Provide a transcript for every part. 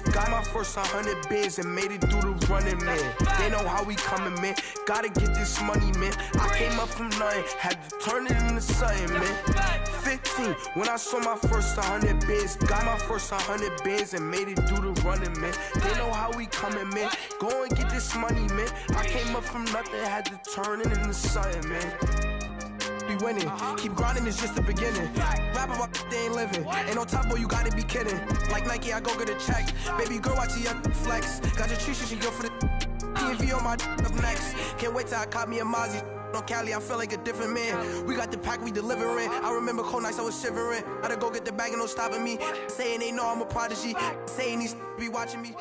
biz. Got my first 100 biz and made it through the running, man. They know how we coming, man. Gotta get this money, man. I came up from nothing, had to turn it into something, man. 15, when I saw my first 100 biz. Got my first 100 biz and made it through the running, man. They know how we coming, man. Go and get this money, man. I came up from nothing, had to turn it into something, man. Be winning, keep grinding, it's just the beginning. Rap about they ain't living. Ain't no top boy, you gotta be kidding. Like Nike, I go get a check. Baby girl, watch your flex. Got your tree, she go for the TV on my up next. Can't wait till I caught me a Mozzie. On Cali, I feel like a different man. We got the pack, we delivering. I remember cold nights, I was shivering. Gotta go get the bag and no stopping me. Saying they know I'm a prodigy. Saying these be watching me.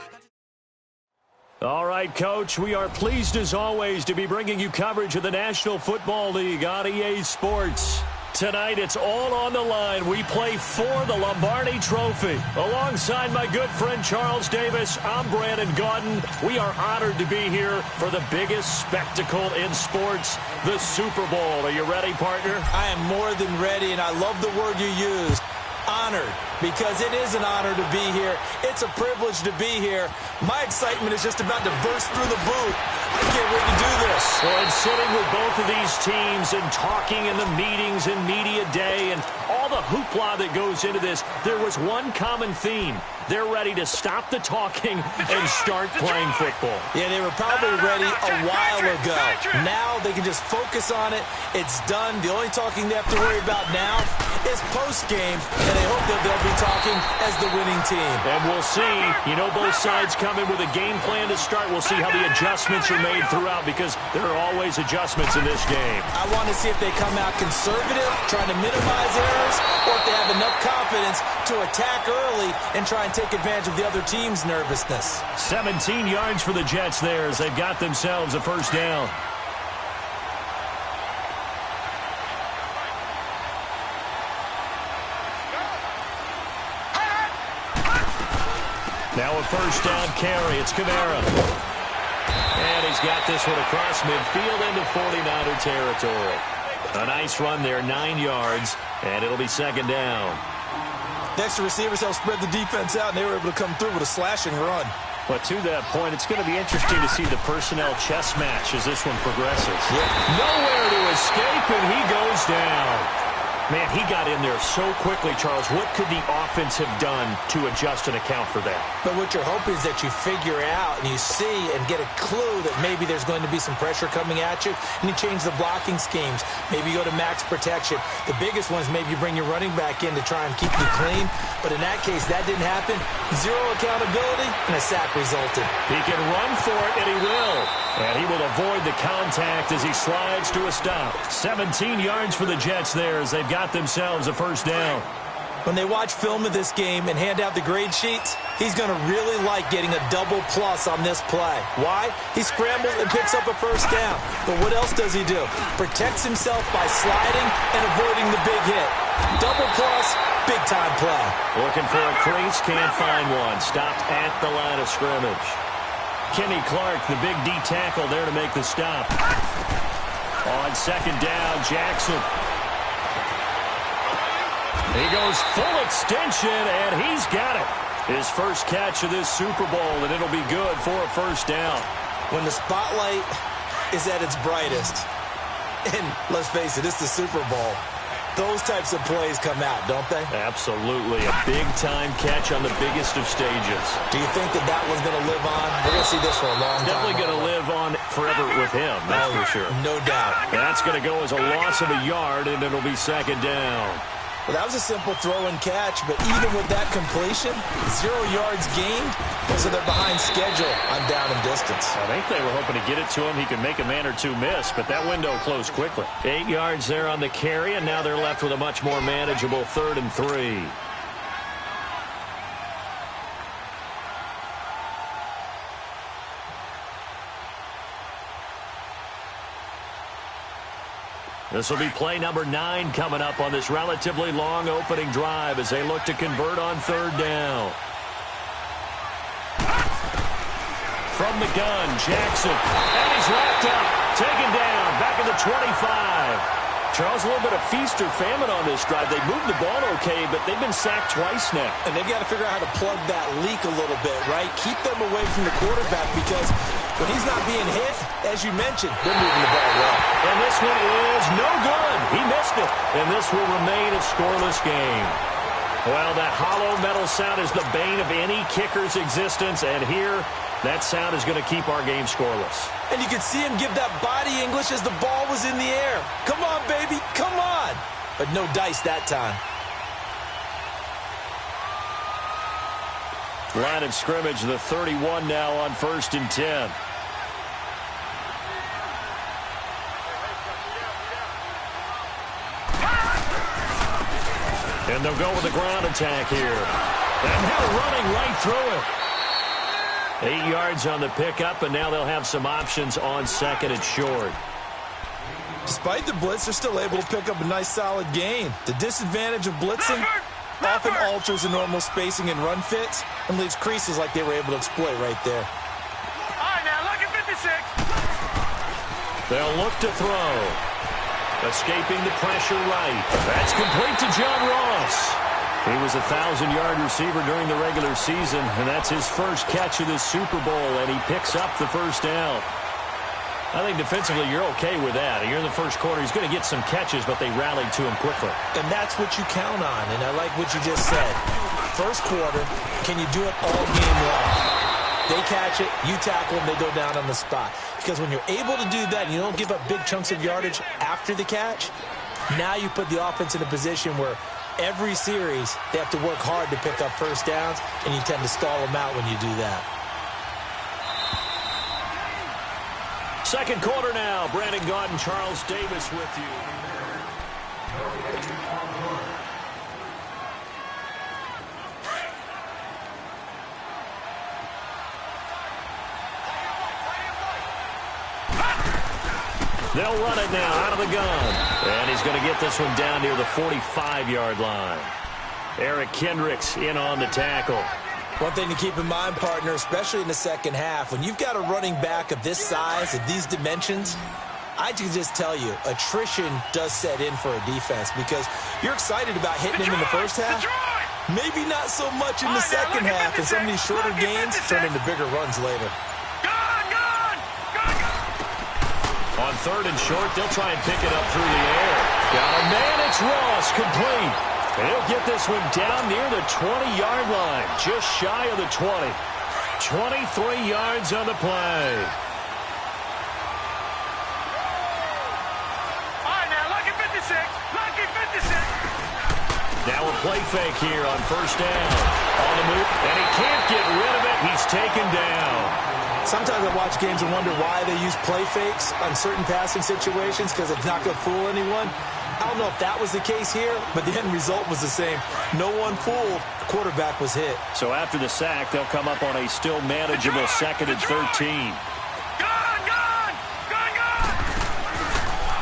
All right, Coach, we are pleased as always to be bringing you coverage of the National Football League on EA Sports. Tonight, it's all on the line. We play for the Lombardi Trophy. Alongside my good friend Charles Davis, I'm Brandon Gaudin. We are honored to be here for the biggest spectacle in sports, the Super Bowl. Are you ready, partner? I am more than ready, and I love the word you used. Honored, because it is an honor to be here. It's a privilege to be here. My excitement is just about to burst through the booth. I can't wait to do this. Well, and sitting with both of these teams and talking in the meetings and media day and all the hoopla that goes into this, there was one common theme. They're ready to stop the talking and start playing football. Yeah, they were probably ready a while ago. Now they can just focus on it. It's done. The only talking they have to worry about now is post-game, and they hope that they'll be talking as the winning team. And we'll see. You know, both sides come in with a game plan to start. We'll see how the adjustments are made throughout, because there are always adjustments in this game. I want to see if they come out conservative, trying to minimize errors, or if they have enough confidence to attack early and try and take advantage of the other team's nervousness. 17 yards for the Jets there as they've got themselves a first down. Now a first down carry. It's Kamara. And he's got this one across midfield into 49er territory. A nice run there, 9 yards, and it'll be second down. Next, the receivers helped spread the defense out, and they were able to come through with a slashing run. But to that point, it's going to be interesting to see the personnel chess match as this one progresses. Yeah. Nowhere to escape, and he goes down. Man, he got in there so quickly, Charles. What could the offense have done to adjust and account for that? But what you're hoping is that you figure out and you see and get a clue that maybe there's going to be some pressure coming at you, and you change the blocking schemes. Maybe you go to max protection. The biggest one is maybe you bring your running back in to try and keep you clean. But in that case, that didn't happen. Zero accountability, and a sack resulted. He can run for it, and he will. And he will avoid the contact as he slides to a stop. 17 yards for the Jets there as they've got themselves a first down. When they watch film of this game and hand out the grade sheets, he's going to really like getting a double plus on this play. Why? He scrambles and picks up a first down. But what else does he do? Protects himself by sliding and avoiding the big hit. Double plus, big time play. Looking for a crease, can't find one. Stopped at the line of scrimmage. Kenny Clark, the big D tackle there to make the stop. On second down, Jackson. He goes full extension, and he's got it. His first catch of this Super Bowl, and it'll be good for a first down. When the spotlight is at its brightest, and let's face it, it's the Super Bowl, those types of plays come out, don't they? Absolutely. A big-time catch on the biggest of stages. Do you think that one's going to live on? We're going to see this for a long time. Definitely going to live on forever with him, that's for sure. No doubt. That's going to go as a loss of a yard, and it'll be second down. Well, that was a simple throw and catch, but even with that completion, 0 yards gained, so they're behind schedule on down and distance. I think they were hoping to get it to him. He could make a man or two miss, but that window closed quickly. 8 yards there on the carry, and now they're left with a much more manageable 3rd and 3. This will be play number 9 coming up on this relatively long opening drive as they look to convert on 3rd down. From the gun, Jackson. And he's wrapped up. Taken down. Back at the 25. Charles, a little bit of feast or famine on this drive. They moved the ball okay, but they've been sacked twice now. And they've got to figure out how to plug that leak a little bit, right? Keep them away from the quarterback because when he's not being hit, as you mentioned, they're moving the ball well. And this one is no good. He missed it. And this will remain a scoreless game. Well, that hollow metal sound is the bane of any kicker's existence. And here, that sound is going to keep our game scoreless. And you could see him give that body English as the ball was in the air. Come on, baby, come on. But no dice that time. Line of scrimmage, the 31 now on 1st and 10. And they'll go with the ground attack here. And now running right through it. 8 yards on the pickup, and now they'll have some options on 2nd and short. Despite the blitz, they're still able to pick up a nice, solid gain. The disadvantage of blitzing often alters the normal spacing and run fits and leaves creases like they were able to exploit right there. All right, now look at 56. They'll look to throw. Escaping the pressure right. That's complete to John Ross. He was a 1,000-yard receiver during the regular season, and that's his first catch of this Super Bowl, and he picks up the first down. I think defensively you're okay with that. You're in the first quarter. He's going to get some catches, but they rallied to him quickly. And that's what you count on, and I like what you just said. First quarter, can you do it all game long? They catch it, you tackle them, they go down on the spot. Because when you're able to do that and you don't give up big chunks of yardage after the catch, now you put the offense in a position where every series they have to work hard to pick up first downs, and you tend to stall them out when you do that. Second quarter now. Brandon Gaudin and Charles Davis with you. They'll run it now out of the gun. And he's going to get this one down near the 45-yard line. Eric Kendricks in on the tackle. One thing to keep in mind, partner, especially in the second half, when you've got a running back of this size, of these dimensions, I can just tell you, attrition does set in for a defense because you're excited about hitting him in the first half. Maybe not so much in the second half, and some of these shorter gains turn into bigger runs later. On 3rd and short, they'll try and pick it up through the air. Got a man, it's Ross, complete. And he'll get this one down near the 20-yard line, just shy of the 20. 23 yards on the play. All right, now, lucky 56. Lucky 56. Now a play fake here on 1st down. On the move, and he can't get rid of it. He's taken down. Sometimes I watch games and wonder why they use play fakes on certain passing situations because it's not going to fool anyone. I don't know if that was the case here, but the end result was the same. No one fooled. The quarterback was hit. So after the sack, they'll come up on a still manageable 2nd and 13. Gone!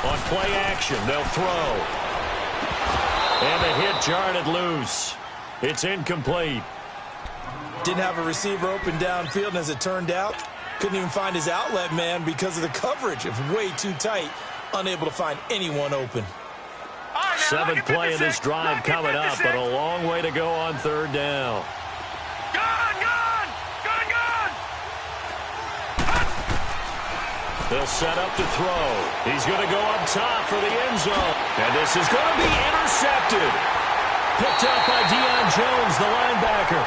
On play action, they'll throw. And the hit jarred it loose. It's incomplete. Didn't have a receiver open downfield, and as it turned out, couldn't even find his outlet man because of the coverage. It was way too tight, unable to find anyone open. Right, 7th play of this drive coming up, but a long way to go on 3rd down. Gone! They'll set up to throw. He's going to go up top for the end zone. And this is going to be intercepted. Picked up by Deion Jones, the linebacker.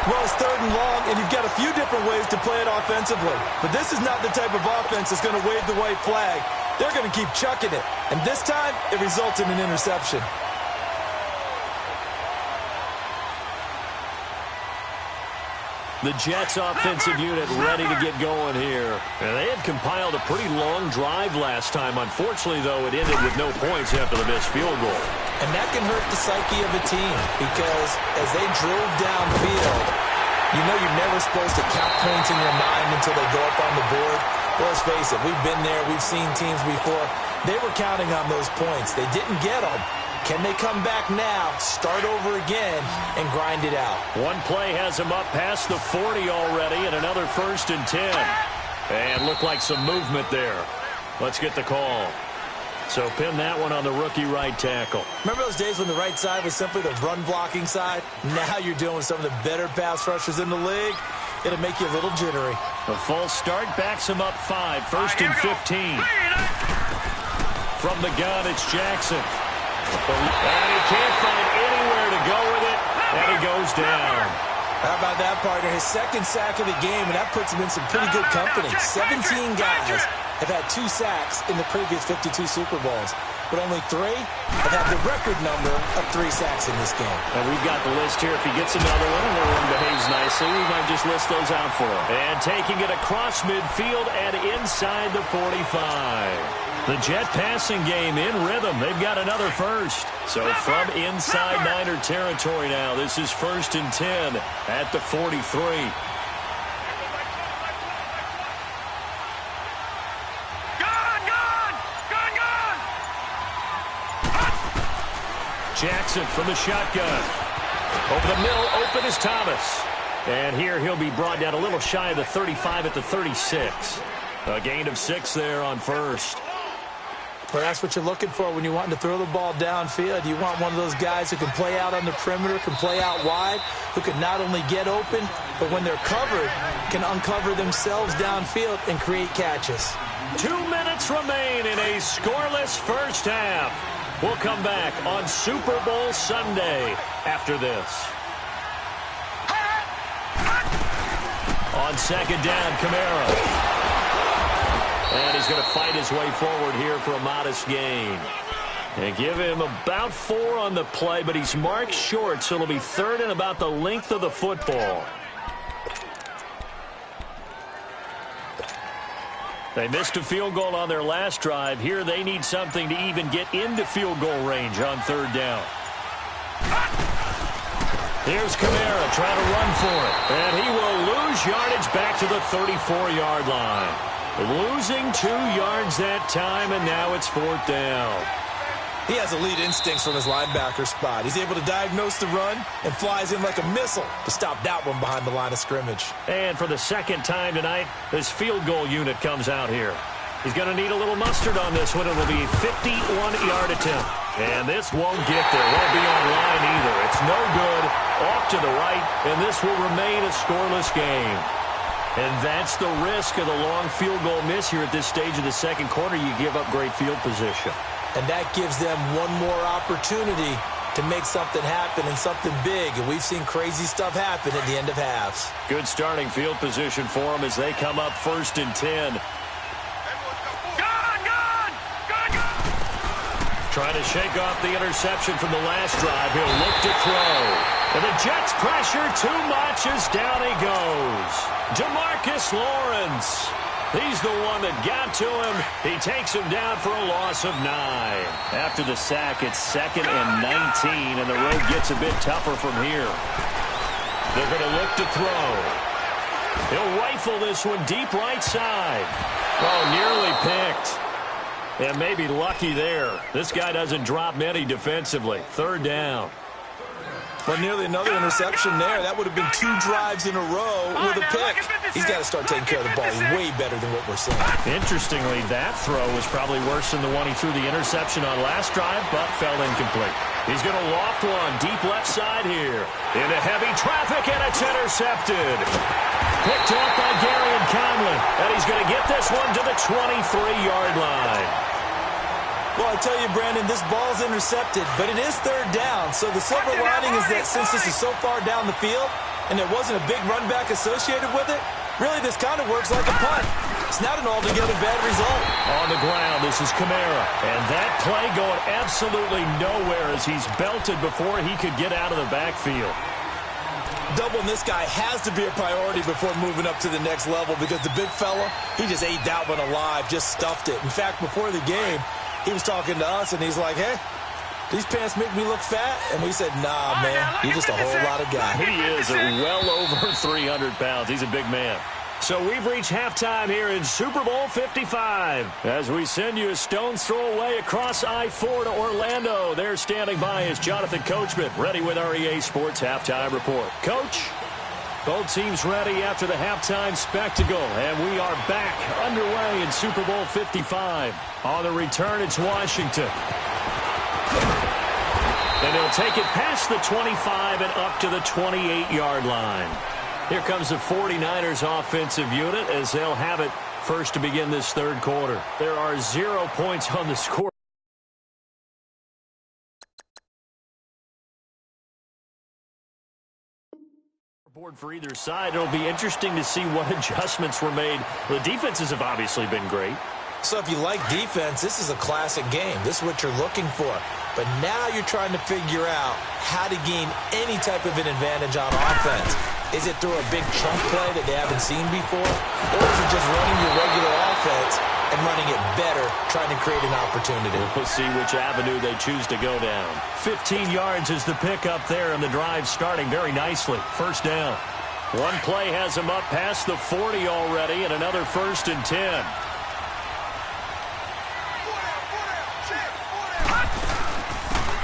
Well, it's 3rd and long, and you've got a few different ways to play it offensively. But this is not the type of offense that's going to wave the white flag. They're going to keep chucking it. And this time, it results in an interception. The Jets offensive unit ready to get going here. And they had compiled a pretty long drive last time. Unfortunately, though, it ended with no points after the missed field goal. And that can hurt the psyche of a team because as they drove downfield, you know you're never supposed to count points in your mind until they go up on the board. Well, let's face it, we've been there. We've seen teams before. They were counting on those points. They didn't get them. Can they come back now, start over again, and grind it out? One play has them up past the 40 already, and another 1st and 10. And looked like some movement there. Let's get the call. So pin that one on the rookie right tackle. Remember those days when the right side was simply the run-blocking side? Now you're dealing with some of the better pass rushers in the league. It'll make you a little jittery. A false start backs him up 5. First and 15. From the gun, it's Jackson. And he can't find anywhere to go with it, and he goes down. How about that, partner? His second sack of the game, and that puts him in some pretty good company. 17 guys have had 2 sacks in the previous 52 Super Bowls, but only 3 have had the record number of 3 sacks in this game. And we've got the list here. If he gets another one and everyone behaves nicely, we might just list those out for him. And taking it across midfield and inside the 45. The Jet passing game in rhythm. They've got another first. So from inside Niner territory now, this is 1st and 10 at the 43. Jackson from the shotgun. Over the middle, open is Thomas. And here he'll be brought down a little shy of the 35 at the 36. A gain of 6 there on first. Well, that's what you're looking for when you want to throw the ball downfield. You want one of those guys who can play out on the perimeter, can play out wide, who can not only get open, but when they're covered, can uncover themselves downfield and create catches. 2 minutes remain in a scoreless first half. We'll come back on Super Bowl Sunday after this. On second down, Kamara. And he's going to fight his way forward here for a modest gain. And give him about 4 on the play, but he's marked short, so it'll be 3rd and about the length of the football. They missed a field goal on their last drive. Here they need something to even get into field goal range on 3rd down. Here's Kamara trying to run for it. And he will lose yardage back to the 34-yard line. Losing 2 yards that time, and now it's 4th down. He has elite instincts from his linebacker spot. He's able to diagnose the run and flies in like a missile to stop that one behind the line of scrimmage. And for the 2nd time tonight, this field goal unit comes out here. He's going to need a little mustard on this one. It will be a 51-yard attempt. And this won't get there. Won't be on line either. It's no good. Off to the right, and this will remain a scoreless game. And that's the risk of the long field goal miss here at this stage of the 2nd quarter. You give up great field position. And that gives them one more opportunity to make something happen and something big. And we've seen crazy stuff happen at the end of halves. Good starting field position for them as they come up 1st and 10. Trying to shake off the interception from the last drive. He'll look to throw. And the Jets pressure too much as down he goes. DeMarcus Lawrence. He's the one that got to him. He takes him down for a loss of 9. After the sack, it's 2nd and 19, and the road gets a bit tougher from here. They're going to look to throw. He'll rifle this one deep right side. Oh, nearly picked. And maybe lucky there. This guy doesn't drop many defensively. 3rd down. Well, nearly another interception there. That would have been 2 drives in a row with a pick. He's got to start taking care of the ball. He's way better than what we're seeing. Interestingly, that throw was probably worse than the one he threw the interception on last drive, but fell incomplete. He's going to loft one deep left side here. Into heavy traffic, and it's intercepted. Picked off by Gary Conley, and he's going to get this one to the 23-yard line. Well, I tell you, Brandon, this ball's intercepted, but it is 3rd down. So the silver lining is that since this is so far down the field and there wasn't a big run back associated with it, really this kind of works like a punt. It's not an altogether bad result. On the ground, this is Kamara. And that play going absolutely nowhere as he's belted before he could get out of the backfield. Doubling this guy has to be a priority before moving up to the next level because the big fella, he just ate that one alive, just stuffed it. In fact, before the game, he was talking to us, and he's like, hey, these pants make me look fat? And we said, nah, man, you're just a whole lot of guy. He is well over 300 pounds. He's a big man. So we've reached halftime here in Super Bowl 55. As we send you a stone's throw away across I-4 to Orlando. There standing by is Jonathan Coachman, ready with our EA Sports Halftime Report. Coach? Both teams ready after the halftime spectacle, and we are back underway in Super Bowl 55. On the return, it's Washington. And they'll take it past the 25 and up to the 28-yard line. Here comes the 49ers offensive unit as they'll have it first to begin this third quarter. There are 0 points on the score. Board for either side. It'll be interesting to see what adjustments were made. The defenses have obviously been great. So if you like defense, this is a classic game. This is what you're looking for. But now you're trying to figure out how to gain any type of an advantage on offense. Is it through a big chunk play that they haven't seen before? Or is it just running your regular offense and running it better, trying to create an opportunity? We'll see which avenue they choose to go down. 15 yards is the pickup there, and the drive starting very nicely. First down. One play has them up past the 40 already, and another 1st and 10.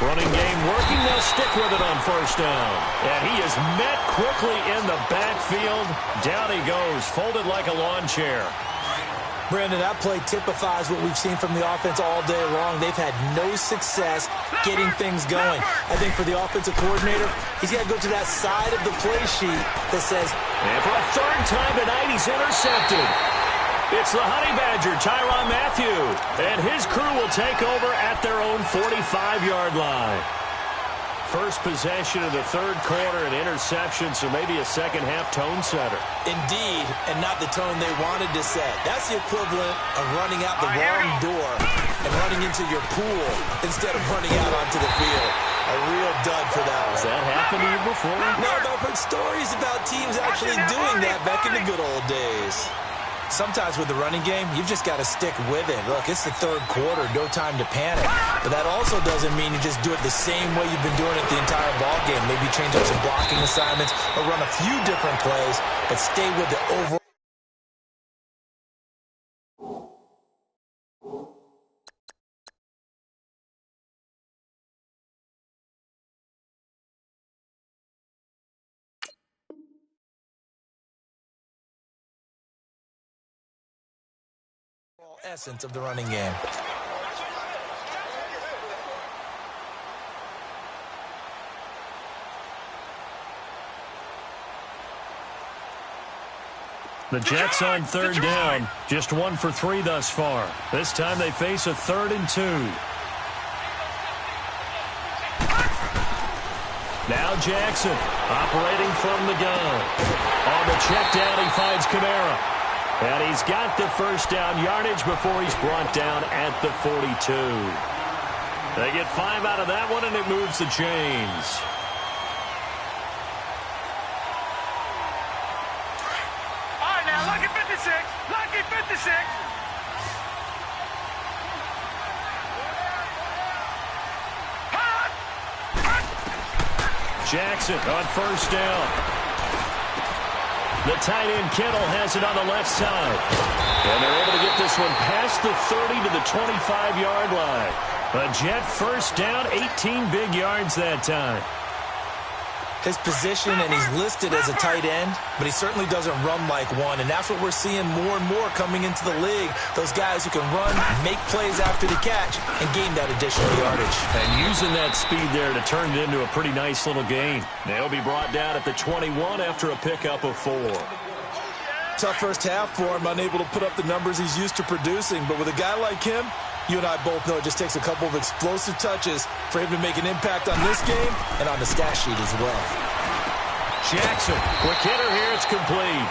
Running game working. They'll stick with it on first down. And he is met quickly in the backfield. Down he goes, folded like a lawn chair. Brandon, that play typifies what we've seen from the offense all day long. They've had no success getting things going. I think for the offensive coordinator, he's got to go to that side of the play sheet that says, and for a third time tonight, he's intercepted. It's the Honey Badger, Tyrann Mathieu, and his crew will take over at their own 45-yard line. First possession of the third quarter, an interception, so maybe a second-half tone setter. Indeed, and not the tone they wanted to set. That's the equivalent of running out the wrong door and running into your pool instead of running out onto the field. A real dud for that one. Has that happened to you before? No, but I've heard stories about teams actually doing that back in the good old days. Sometimes with the running game, you've just got to stick with it. Look, it's the third quarter, no time to panic. But that also doesn't mean you just do it the same way you've been doing it the entire ball game. Maybe change up some blocking assignments or run a few different plays, but stay with the overall. Essence of the running game. The Jets on third down, just 1 for 3 thus far. This time they face a 3rd and 2. Now Jackson operating from the gun. On the check down, he finds Kamara. And he's got the first down yardage before he's brought down at the 42. They get 5 out of that one, and it moves the chains. All right, now, lucky 56. Lucky 56. Jackson on first down. The tight end Kittle has it on the left side. And they're able to get this one past the 30 to the 25-yard line. A Jet first down, 18 big yards that time. His position, and he's listed as a tight end, but he certainly doesn't run like one, and that's what we're seeing more and more coming into the league. Those guys who can run, make plays after the catch, and gain that additional yardage. And using that speed there to turn it into a pretty nice little gain. They'll be brought down at the 21 after a pickup of 4. Tough first half for him, unable to put up the numbers he's used to producing, but with a guy like him, you and I both know it just takes a couple of explosive touches for him to make an impact on this game and on the stat sheet as well. Jackson, quick hitter here, it's complete.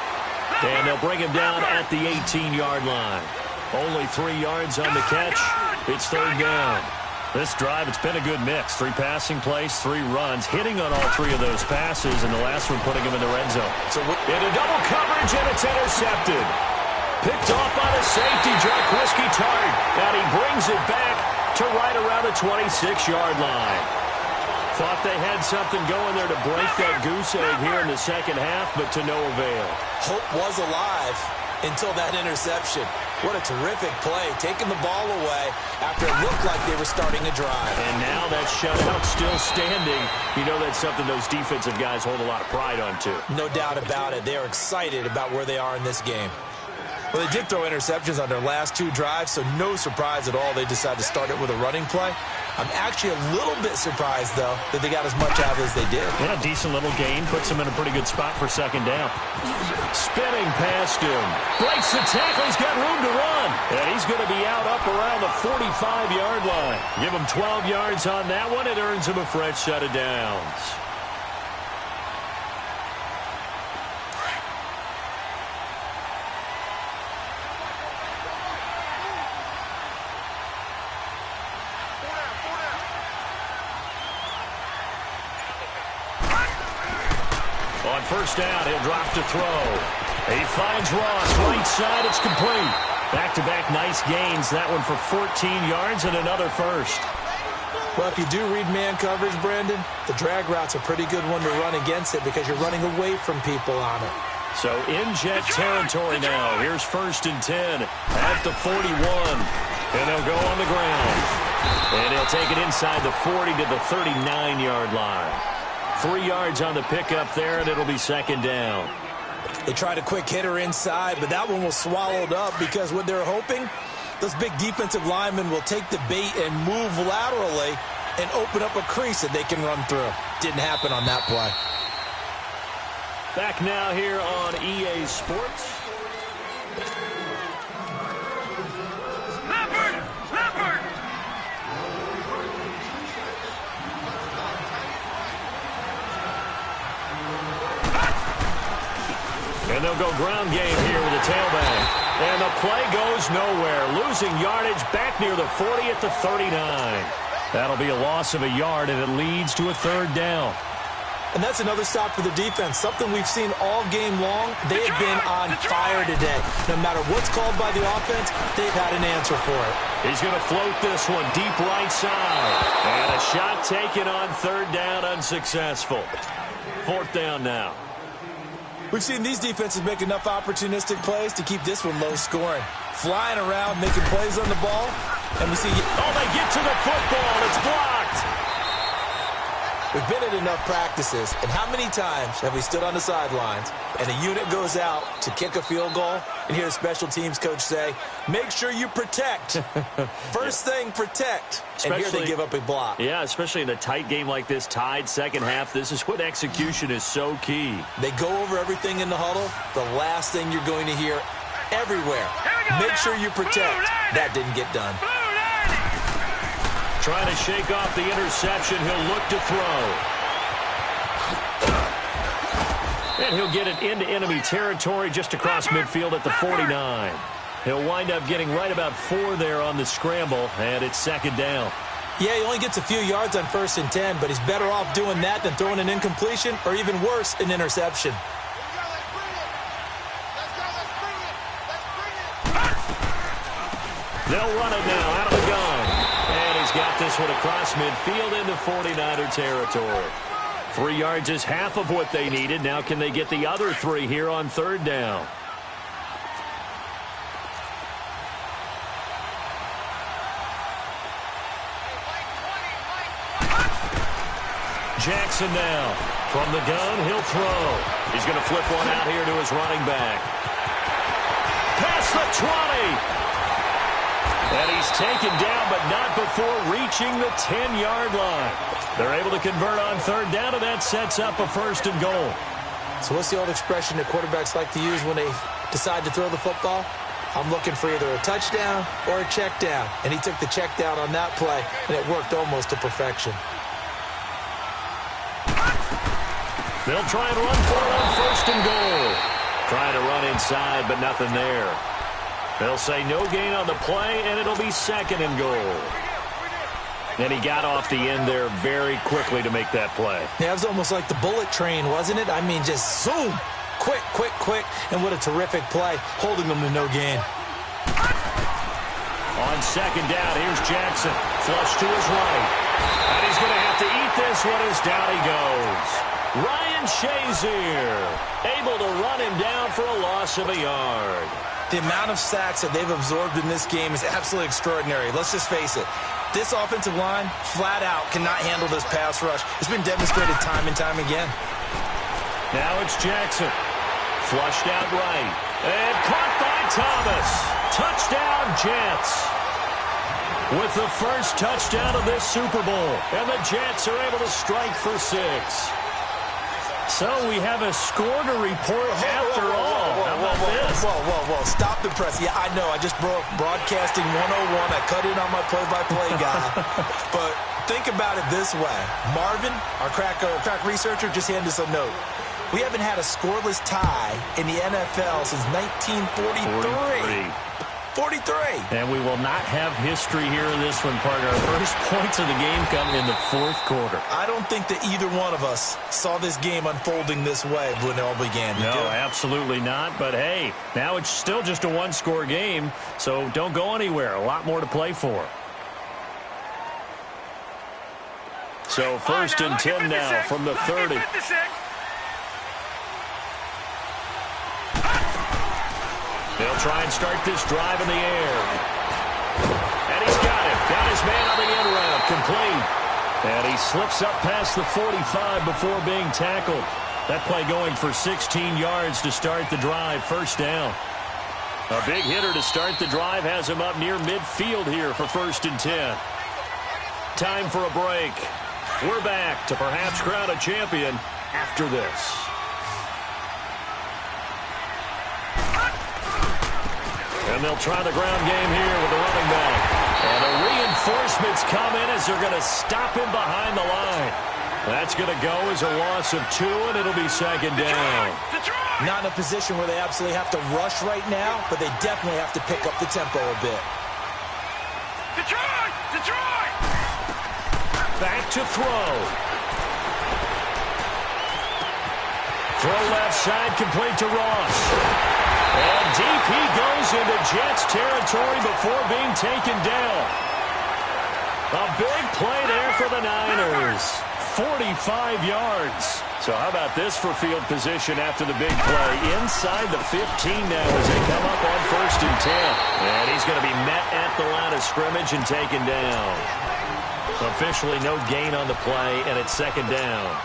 And they'll bring him down at the 18-yard line. Only 3 yards on the catch. It's third down. This drive, it's been a good mix. 3 passing plays, 3 runs, hitting on all 3 of those passes, and the last one putting him in the red zone. So into double coverage, and it's intercepted. Picked off by the safety, Jarquiski Tart, and he brings it back to right around the 26-yard line. Thought they had something going there to break that goose egg here in the second half, but to no avail. Hope was alive until that interception. What a terrific play, taking the ball away after it looked like they were starting a drive. And now that shutout still standing. You know that's something those defensive guys hold a lot of pride on, too. No doubt about it. They are excited about where they are in this game. Well, they did throw interceptions on their last 2 drives, so no surprise at all they decided to start it with a running play. I'm actually a little bit surprised, though, that they got as much out as they did. Yeah, decent little gain. Puts them in a pretty good spot for second down. Spinning past him. Breaks the tackle. He's got room to run. And he's going to be out up around the 45-yard line. Give him 12 yards on that one. It earns him a fresh set of downs. On first down, he'll drop to throw. He finds Ross, right side, it's complete. Back-to-back nice gains, that one for 14 yards and another first. Well, if you do read man coverage, Brandon, the drag route's a pretty good one to run against it because you're running away from people on it. So in jet territory now. Here's first and 10 at the 41. And they'll go on the ground. And he'll take it inside the 40 to the 39-yard line. 3 yards on the pickup there, and it'll be second down. They tried a quick hitter inside, but that one was swallowed up because what they're hoping, those big defensive linemen will take the bait and move laterally and open up a crease that they can run through. Didn't happen on that play. Back now here on EA Sports. And they'll go ground game here with a tailback. And the play goes nowhere. Losing yardage back near the 40 at the 39. That'll be a loss of a yard, and it leads to a third down. And that's another stop for the defense, something we've seen all game long. They have been on fire today. No matter what's called by the offense, they've had an answer for it. He's going to float this one deep right side. And a shot taken on third down, unsuccessful. Fourth down now. We've seen these defenses make enough opportunistic plays to keep this one low scoring. Flying around, making plays on the ball. And we see... Oh, they get to the football. It's blocked. We've been at enough practices, and how many times have we stood on the sidelines and a unit goes out to kick a field goal and hear a special teams coach say, make sure you protect. First thing, protect. And here they give up a block. Yeah, especially in a tight game like this, tied second half. This is what execution is so key. They go over everything in the huddle. The last thing you're going to hear everywhere, make sure you protect. That didn't get done. Trying to shake off the interception. He'll look to throw. And he'll get it into enemy territory just across midfield at the 49. He'll wind up getting right about 4 there on the scramble, and it's second down. Yeah, he only gets a few yards on first and 10, but he's better off doing that than throwing an incompletion or even worse, an interception. They'll run it now out of the gun. And he's got this one across midfield into 49er territory. 3 yards is half of what they needed. Now can they get the other 3 here on third down? Jackson now. From the gun, he'll throw. He's going to flip one out here to his running back. Past the 20. And he's taken down, but not before reaching the 10-yard line. They're able to convert on third down, and that sets up a first and goal. So what's the old expression that quarterbacks like to use when they decide to throw the football? I'm looking for either a touchdown or a check down. And he took the check down on that play, and it worked almost to perfection. They'll try and run for it on first and goal. Trying to run inside, but nothing there. They'll say no gain on the play, and it'll be second and goal. And he got off the end there very quickly to make that play. Yeah, it was almost like the bullet train, wasn't it? I mean, just zoom. Quick, quick, quick. And what a terrific play, holding them to no gain. On second down, here's Jackson. Flush to his right. And he's going to have to eat this one as down he goes. Ryan Shazier able to run him down for a loss of a yard. The amount of sacks that they've absorbed in this game is absolutely extraordinary. Let's just face it. This offensive line, flat out, cannot handle this pass rush. It's been demonstrated time and time again. Now it's Jackson. Flushed out right. And caught by Thomas. Touchdown, Jets. With the first touchdown of this Super Bowl. And the Jets are able to strike for 6. So we have a score to report after all. How about this? Whoa. Stop the press. Yeah, I know. I just broke broadcasting 101. I cut in on my play-by-play guy. But think about it this way. Marvin, our crack researcher, just handed us a note. We haven't had a scoreless tie in the NFL since 1943. 43. And we will not have history here in this one, partner. Our first points of the game come in the fourth quarter. I don't think that either one of us saw this game unfolding this way when it all began. No, absolutely not. But, hey, now it's still just a one-score game, so don't go anywhere. A lot more to play for. So first and 10 now from the 30. They'll try and start this drive in the air. And he's got it. Got his man on the end route. Complete. And he slips up past the 45 before being tackled. That play going for 16 yards to start the drive. First down. A big hitter to start the drive has him up near midfield here for first and 10. Time for a break. We're back to perhaps crown a champion after this. And they'll try the ground game here with the running back. And the reinforcements come in as they're going to stop him behind the line. That's going to go as a loss of 2, and it'll be second down. Not in a position where they absolutely have to rush right now, but they definitely have to pick up the tempo a bit. Detroit! Back to throw. Throw left side, complete to Ross. And deep he goes into Jets territory before being taken down. A big play there for the Niners. 45 yards. So how about this for field position after the big play? Inside the 15 now as they come up on first and 10. And he's going to be met at the line of scrimmage and taken down. Officially no gain on the play, and it's second down.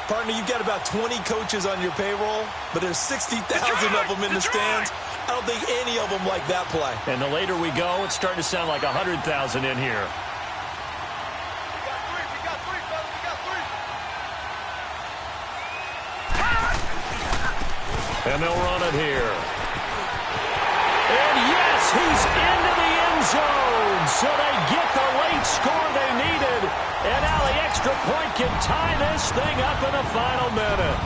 Partner, you've got about 20 coaches on your payroll, but there's 60,000 of them in the stands. I don't think any of them like that play. And the later we go, it's starting to sound like 100,000 in here. And they'll run it here. And yes, he's into the end zone. So they get the late score they needed. And now the extra point can tie this thing up in the final minute.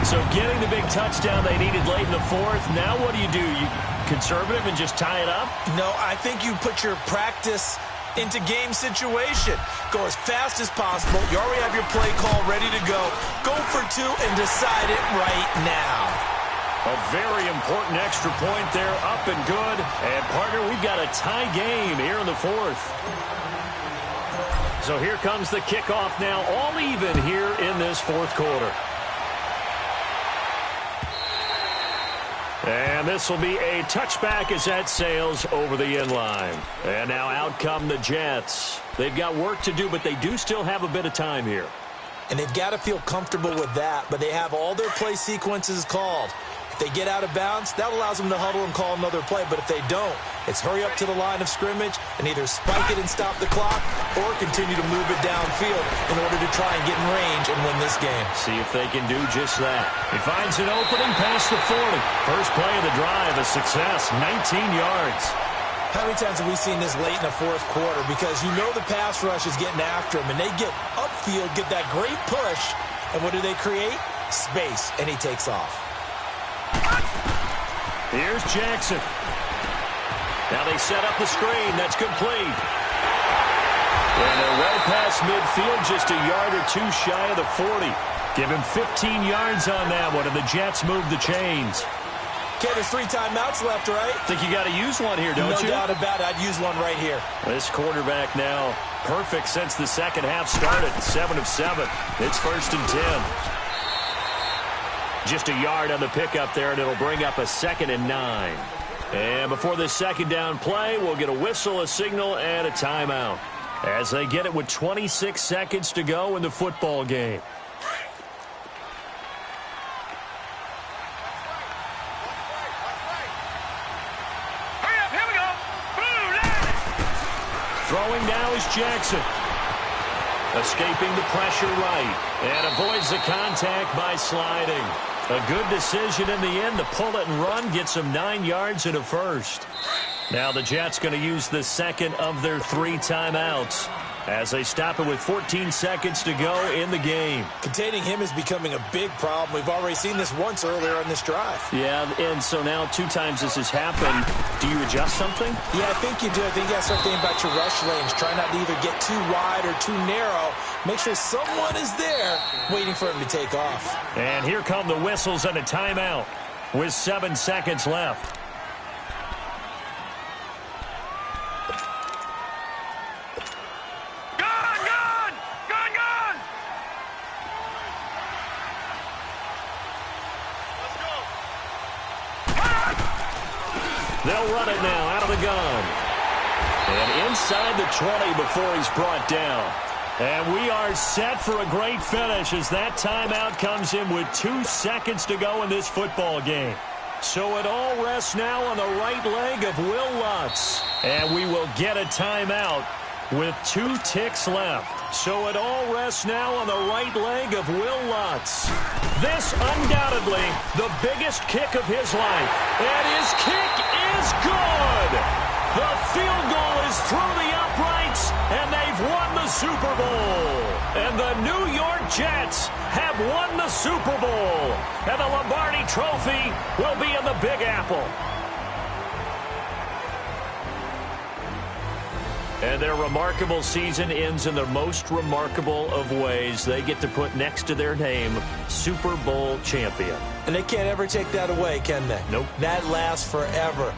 So getting the big touchdown they needed late in the fourth. Now what do? You conservative and just tie it up? No, I think you put your practice into game situation. Go as fast as possible. You already have your play call ready to go. Go for 2 and decide it right now. A very important extra point there, up and good. And, partner, we've got a tie game here in the fourth. So here comes the kickoff now, all even here in this fourth quarter. And this will be a touchback as that sails over the end line. And now out come the Jets. They've got work to do, but they do still have a bit of time here. And they've got to feel comfortable with that, but they have all their play sequences called. If they get out of bounds, that allows them to huddle and call another play. But if they don't, it's hurry up to the line of scrimmage and either spike it and stop the clock or continue to move it downfield in order to try and get in range and win this game. See if they can do just that. He finds an opening past the 40. First play of the drive, a success, 19 yards. How many times have we seen this late in the fourth quarter? Because you know the pass rush is getting after him, and they get upfield, get that great push, and what do they create? Space, and he takes off. Here's Jackson. Now they set up the screen. That's complete. And they're well past midfield, just a yard or 2 shy of the 40. Give him 15 yards on that one, and the Jets move the chains. Okay, there's 3 timeouts left, right? Think you got to use one here, don't you? No doubt about it. I'd use one right here. This quarterback now perfect since the second half started. 7 of 7. It's first and 10. Just a yard on the pickup there, and it'll bring up a 2nd and 9. And before this second down play, we'll get a whistle, a signal, and a timeout as they get it with 26 seconds to go in the football game. Hurry up, here we go. Blue line. Throwing now is Jackson. Escaping the pressure right, and avoids the contact by sliding. A good decision in the end to pull it and run, gets him 9 yards and a first. Now the Jets going to use the second of their 3 timeouts as they stop it with 14 seconds to go in the game. Containing him is becoming a big problem. We've already seen this once earlier on this drive. Yeah, and so now 2 times this has happened. Do you adjust something? Yeah, I think you do. I think you got to start thinking about your rush lanes. Try not to either get too wide or too narrow. Make sure someone is there waiting for him to take off. And here come the whistles and a timeout with 7 seconds left. They'll run it now out of the gun. And inside the 20 before he's brought down. And we are set for a great finish as that timeout comes in with 2 seconds to go in this football game. So it all rests now on the right leg of Will Lutz. And we will get a timeout with 2 ticks left. So it all rests now on the right leg of Will Lutz. This undoubtedly the biggest kick of his life. And his kick is good. The field goal is through the uprights, and they've won the Super Bowl. And the New York Jets have won the Super Bowl. And the Lombardi Trophy will be in the Big Apple. And their remarkable season ends in the most remarkable of ways. They get to put next to their name, Super Bowl champion. And they can't ever take that away, can they? Nope. That lasts forever.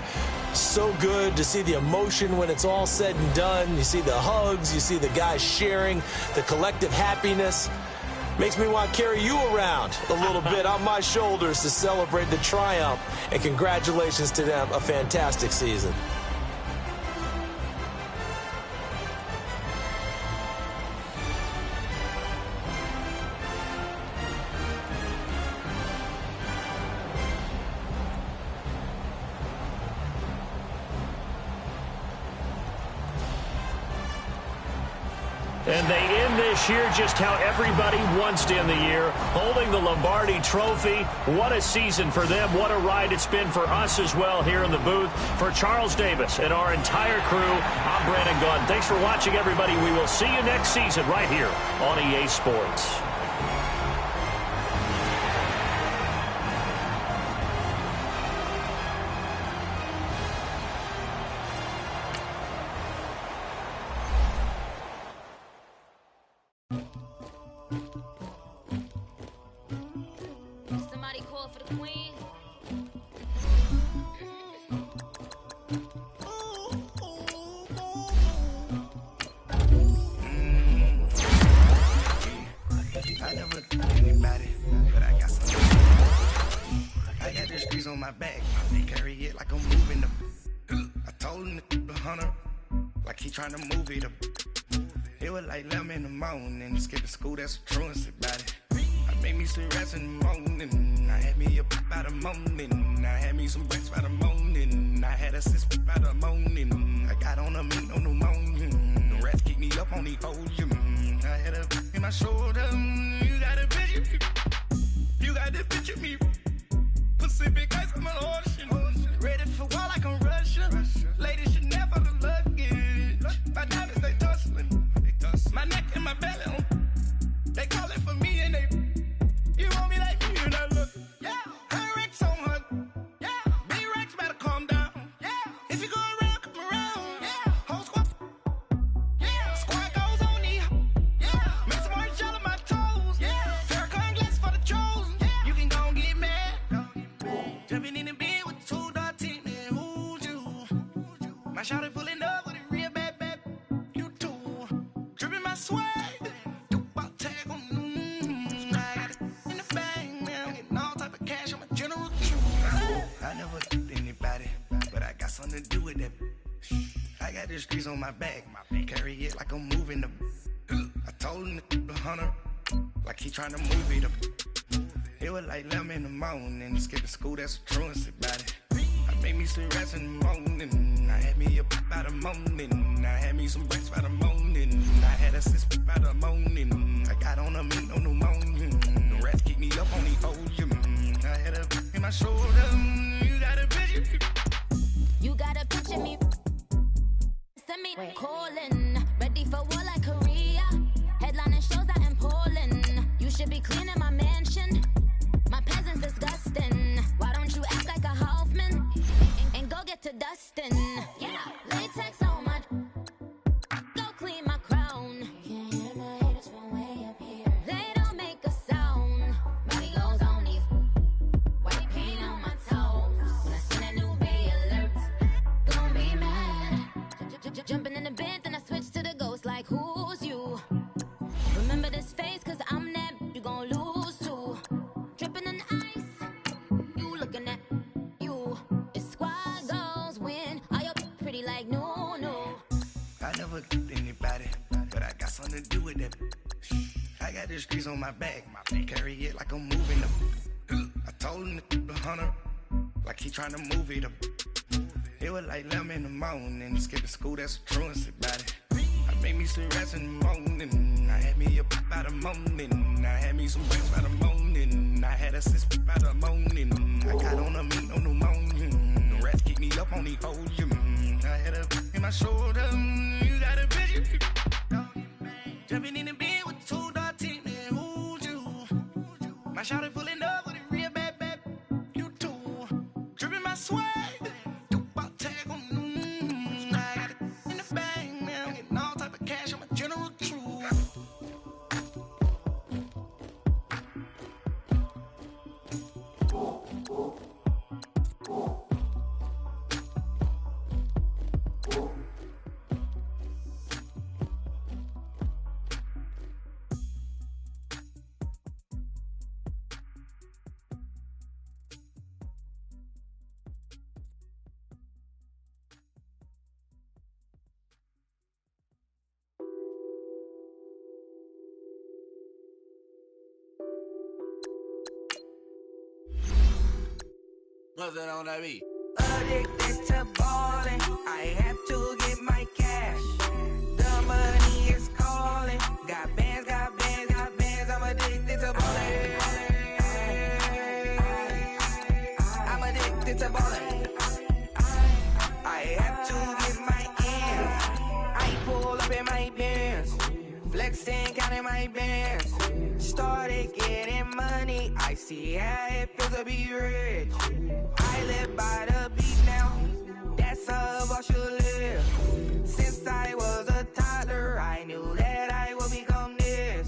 So good to see the emotion when it's all said and done. You see the hugs, you see the guys sharing, the collective happiness. Makes me want to carry you around a little bit on my shoulders to celebrate the triumph. And congratulations to them, a fantastic season. And they end this year just how everybody wants to end the year, holding the Lombardi Trophy. What a season for them. What a ride it's been for us as well here in the booth. For Charles Davis and our entire crew, I'm Brandon Gaudin. Thanks for watching, everybody. We will see you next season right here on EA Sports. Somebody call for the queen. I never anybody, but I got some. I got the streets on my back. They carry it like I'm moving them. I told him to 100, like he trying to move it up. It was like 11 in the morning, skipping school, that's a truancy about it. I made me some rest in the morning. I had me a pop by the morning. I had me some breakfast by the morning. I had a six by the morning. I got on a meat on the morning. The rats keep me up on the podium. I had a in my shoulder. You got a picture. You got the picture me. Pacific ice on my ocean. Ready for war like I'm Russia. Ladies should never the luggage. My diamonds they tussling. My neck and my belly. They call it for me and they. You want me like you, and I look. Yeah. Her Rex on her. Yeah. B-Rex better calm down. Yeah. If you go around, come around. Yeah. Whole squad. Yeah. Squad goes on the. Yeah. Make some orange gel on my toes. Yeah. Farrakhan glass for the chosen. Yeah. You can go and get mad. Jumping in the bed with 2 dark teeth, man. Who's you? My shawty pulling up with a real bad. You too. Dripping my swag. Do about tag on. I got it in the bag, man. I'm getting all type of the streets on my back. Carry it like I'm moving the. I told him the 100, like he trying to move it up. It was like 11 in the morning, skipping school, that's a truancy about it. I made me some rest in the morning, I had me up by the morning. I had me some breakfast by the morning, I had a six by the morning. I got on a meat, no pneumonia, the rats keep me up on the ocean. I had a in my shoulder, you got a picture. You got a picture me, send me calling, ready for war like Korea. Headlining shows out in Poland. You should be cleaning my mansion. My peasants disgusting. Why don't you act like a Hoffman and go get to dustin'? Yeah, latex on my. Go clean my crown. Can't hear my haters from way up here. They don't make a sound. Money goes on these white paint on my toes. When I see that new bay alert, gonna be mad. Jumping in the bed, then I switch to the ghost. Like who's you? Remember this face, cause I'm that you gon' lose too. Dripping in ice, you looking at you. It's squad goals win. Are you pretty like no, no? I never get anybody, but I got something to do with that. I got the streets on my back, carry it like I'm moving them. I told him the 100, like he trying to move it up. It was like 11 in the morning, skipping school, that's a truancy about it. I made me some rest in the morning, I had me up by the morning. I had me some breakfast by the morning, I had a six by the morning. I got on a meat, no pneumonia, the rats keep me up on the ocean. I had a in my shoulder, you got a picture. Jumping in the bed with 2 dark teeth, man, who's you? My shawty pulling up with a real bad, you too. Dripping my swag. What's that on that beat? Addicted to ballin', I have to get my cash. The money is calling. Got bands, got bands, got bands. I'm addicted to ballin'. I'm addicted to ballin'. I have to get my ends. I pull up in my bands, flexing, counting my bands. Started getting money, I see how it feels to be rich. I live by the beach now, that's how I should live. Since I was a toddler, I knew that I would become this.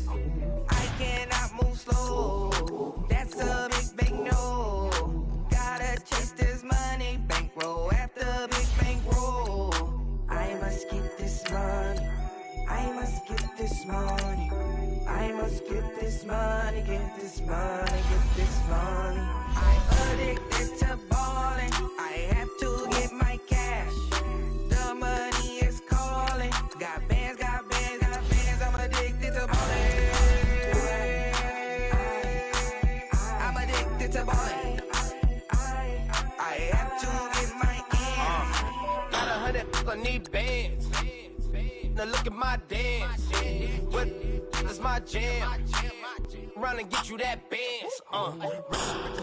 I cannot move slow, that's a big no. Gotta chase this money, bankroll after big bankroll. I must get this money, I must get this money. I must get this money, get this money, get this money. I'm addicted to ballin', I have to get my cash. The money is calling. Got bands, got bands, got bands. I'm addicted to ballin'. I'm addicted to ballin'. I have to get my ends. Got 100, I need bands. Now look at my dance. What is my jam? Run and get you that bands.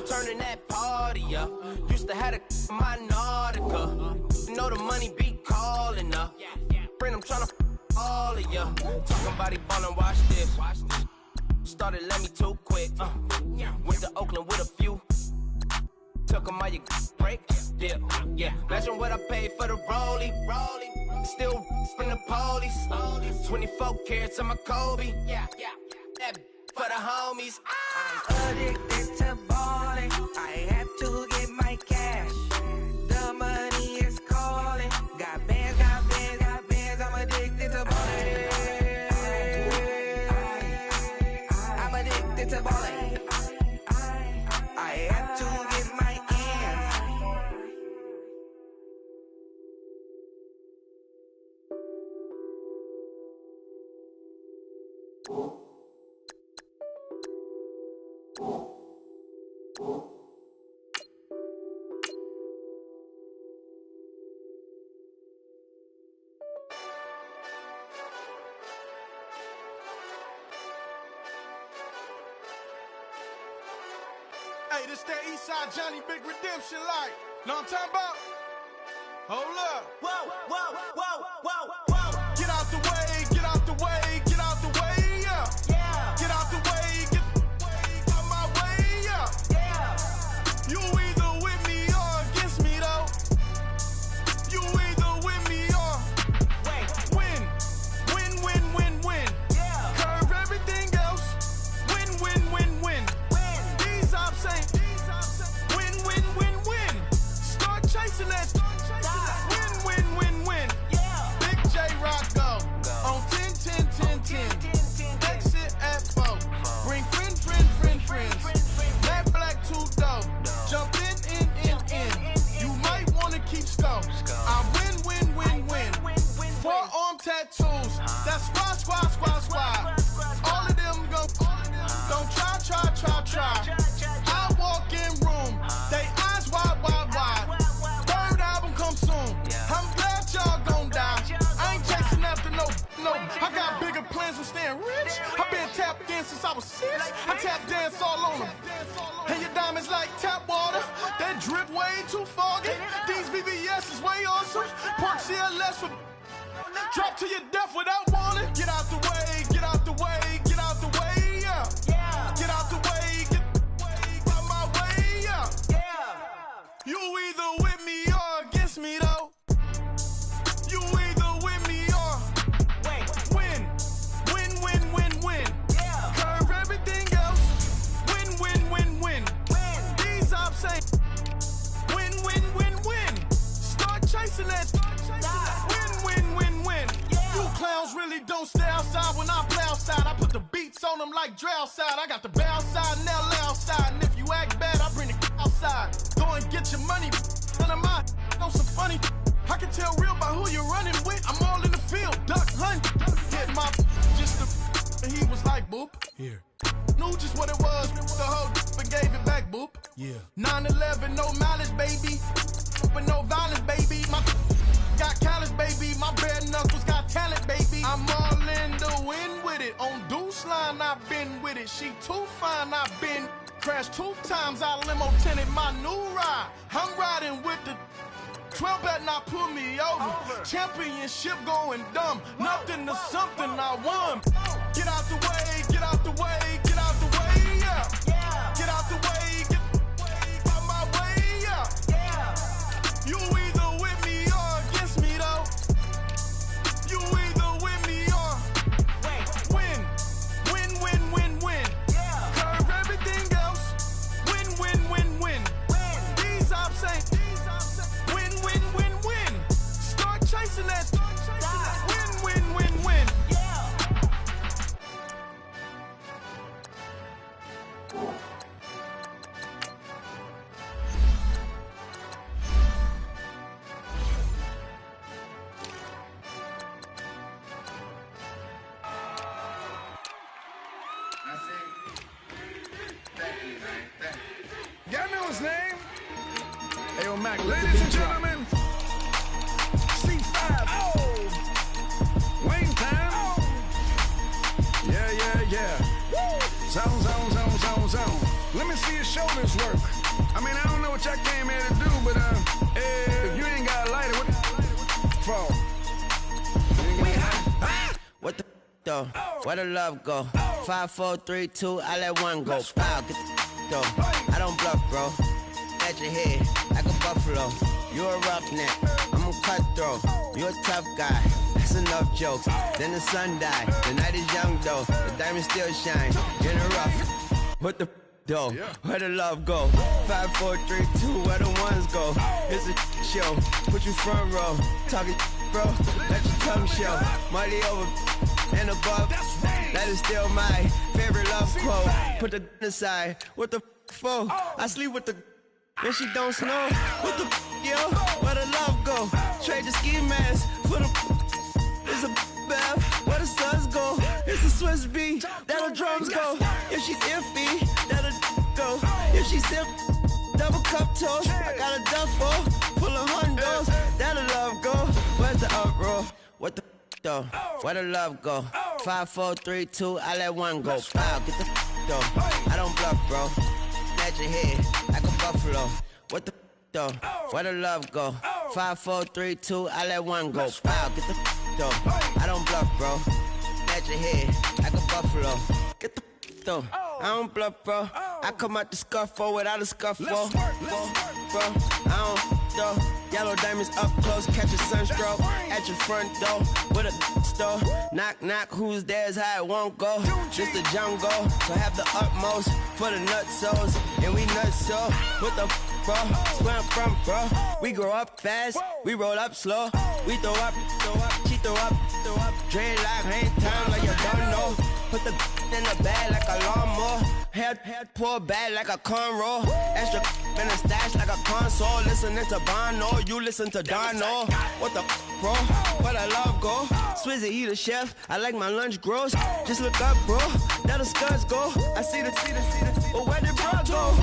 Turning that party up. Used to have a my Nautica. You know the money be calling up. Friend, I'm tryna all of ya. Talking about it ballin', watch this. Started let me too quick. Went to Oakland with a few. Took 'em all you break. Yeah. Imagine what I paid for the rollie. Still from the police. 24 carats on my Kobe. That for the homies. I'm addicted to ballin'. I have to get my cash. The money is calling. Got bands, got bands, got bands. I'm addicted to ballin'. I'm addicted to ballin'. I have to get my ends. Hey, this that Eastside Johnny Big Redemption like. Know what I'm talking about? Hold up. Whoa, whoa, whoa, whoa, whoa. Get out the way, get out the way, get out the way, yeah. Yeah. Get out the way, get out my way, yeah. Yeah. You either with me or against me, though. You either with me or win. Win, win, win, win. Yeah. Curve everything else. Win, win, win, win. These I'm saying. Win, win, win, win. Start chasing that. Win, win, win, win. Yeah. Big J Rock go. On 10, 10, 10, 10. Exit at 4. Bring friends. Matt Black 2 dope. Jump in. You might wanna keep score. I win. Forearm tattoos. That's squad. All of them go. Don't try. I walk in room. They eyes wide. Third album come soon. I'm glad y'all gon' die. I ain't chasing after no. I got bigger plans than staying rich. I been tapped in since I was 6. I tap dance all on them. And your diamonds like tap water. That drip way too foggy. These VVS is way awesome. Park CLS for drop to your death without warning. Get out the way, get out the way, get out the way, yeah. Yeah. Get out the way, get out my way, yeah. Yeah. You either with me or against me, though. You either with me or win. Win. Yeah. Curve everything else. Win. These I'm saying. Win. Start chasing that. Win. Yeah. You clowns really don't stay outside when I play outside. I put the beats on them like drow side. I got the bow side and they'll lay outside. And if you act bad, I bring the outside. Go and get your money. None of my know some funny. I can tell real by who you're running with. I'm all in the field, duck hunt. Hit my just the and he was like, boop. Here. Knew just what it was. The whole and gave it back, boop. Yeah. 9/11, no mileage, baby. But no violence, baby. My got callous, baby. My bare knuckles got talent, baby. I'm all in the wind with it. On Deuce Line, I've been with it. She too fine, I've been crashed 2 times. I limo tinted my new ride. I'm riding with the 12 better not pull me over. Championship going dumb. Nothing to something I won. Get out the way, get out the way, get out the way, yeah. Yeah. Get out the way, get out my way, yeah. Yeah. You either with me or against me, though. You either with me or win. Yeah. Curve everything else. Win. These I'm saying. Win. Start chasing that. Win. Yeah. Y'all know his name? Ayo, Mac, ladies and gentlemen, C5. Oh! Wayne time. Oh! Yeah. Zone. Let me see your shoulders work. I mean, I don't know what y'all came here to do, but if you ain't got a lighter, what the for? What the though? Where the love go? 5, 4, 3, 2, I let one go. Wow, get the though. I don't bluff, bro. At your head, like a buffalo. You a roughneck, I'm a cutthroat. You a tough guy, that's enough jokes. Then the sun died, the night is young though. The diamond still shine, in a rough. What the though? Where the love go? 5, 4, 3, 2, where the ones go? It's a show, put you front row. Talking bro, let your tongue show. Money over and above, that is still my favorite love quote. Put the aside, what the for? I sleep with the and she don't snow. What the yo? Where the love go? Trade the ski mask for the. It's a Bev, where the suns go? It's the Swiss beat, that the drums go. If she's iffy, that'll go. If she's simp, double cup toast. I got a duffel full of hundos, that'll love go. Where's the uproar? What the though? Where the love go? 5, 4, 3, 2, I let one go. Wow, get the though. I don't bluff, bro. Snatch your head like a buffalo. What the though? Where the love go? 5, 4, 3, 2, I let one go. Wow, get the though. I don't bluff, bro. Snatch your head like a buffalo. Get the though. I don't bluff, bro. I come out the scuffle without a scuffle. Bro, I don't though. Yellow diamonds up close, catch a sunstroke at your front door with a store. Knock, knock, who's there's how it won't go. Just the jungle, so have the utmost for the nutsos. And we nutso, what the bro? Where I'm from, bro. We grow up fast, we roll up slow. We throw up, she throw up. Dreadlock, hang time like you don't know. Put the in the bag like a lawnmower. Hair pull back like a cornrow. Extra in the stash like a console. Listening to Bono, you listen to Dono. What the bro? Where the love go? Swizzy, he the chef. I like my lunch gross. Just look up, bro. That the scuds go. I see the. But where did bro go?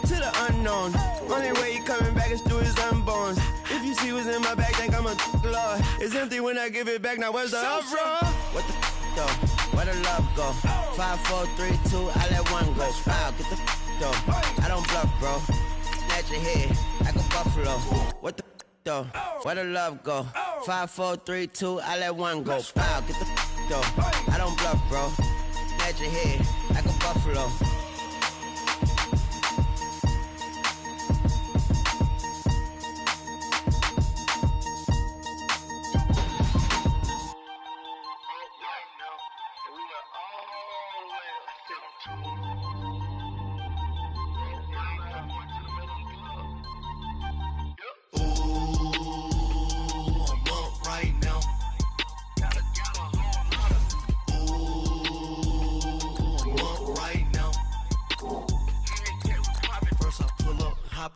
To the unknown. Only way he coming back is through his unborns. If you see what's in my bag, think I'm a lord. It's empty when I give it back. Now where's the uproar? What the though? Where the love go? 5, 4, 3, 2, I let one go. Wow, get the though. I don't bluff, bro. Snatch your head like a buffalo. What the though? Where the love go? 5, 4, 3, 2, I let one go. Wow, get the though. I don't bluff, bro. Snatch your head like a buffalo.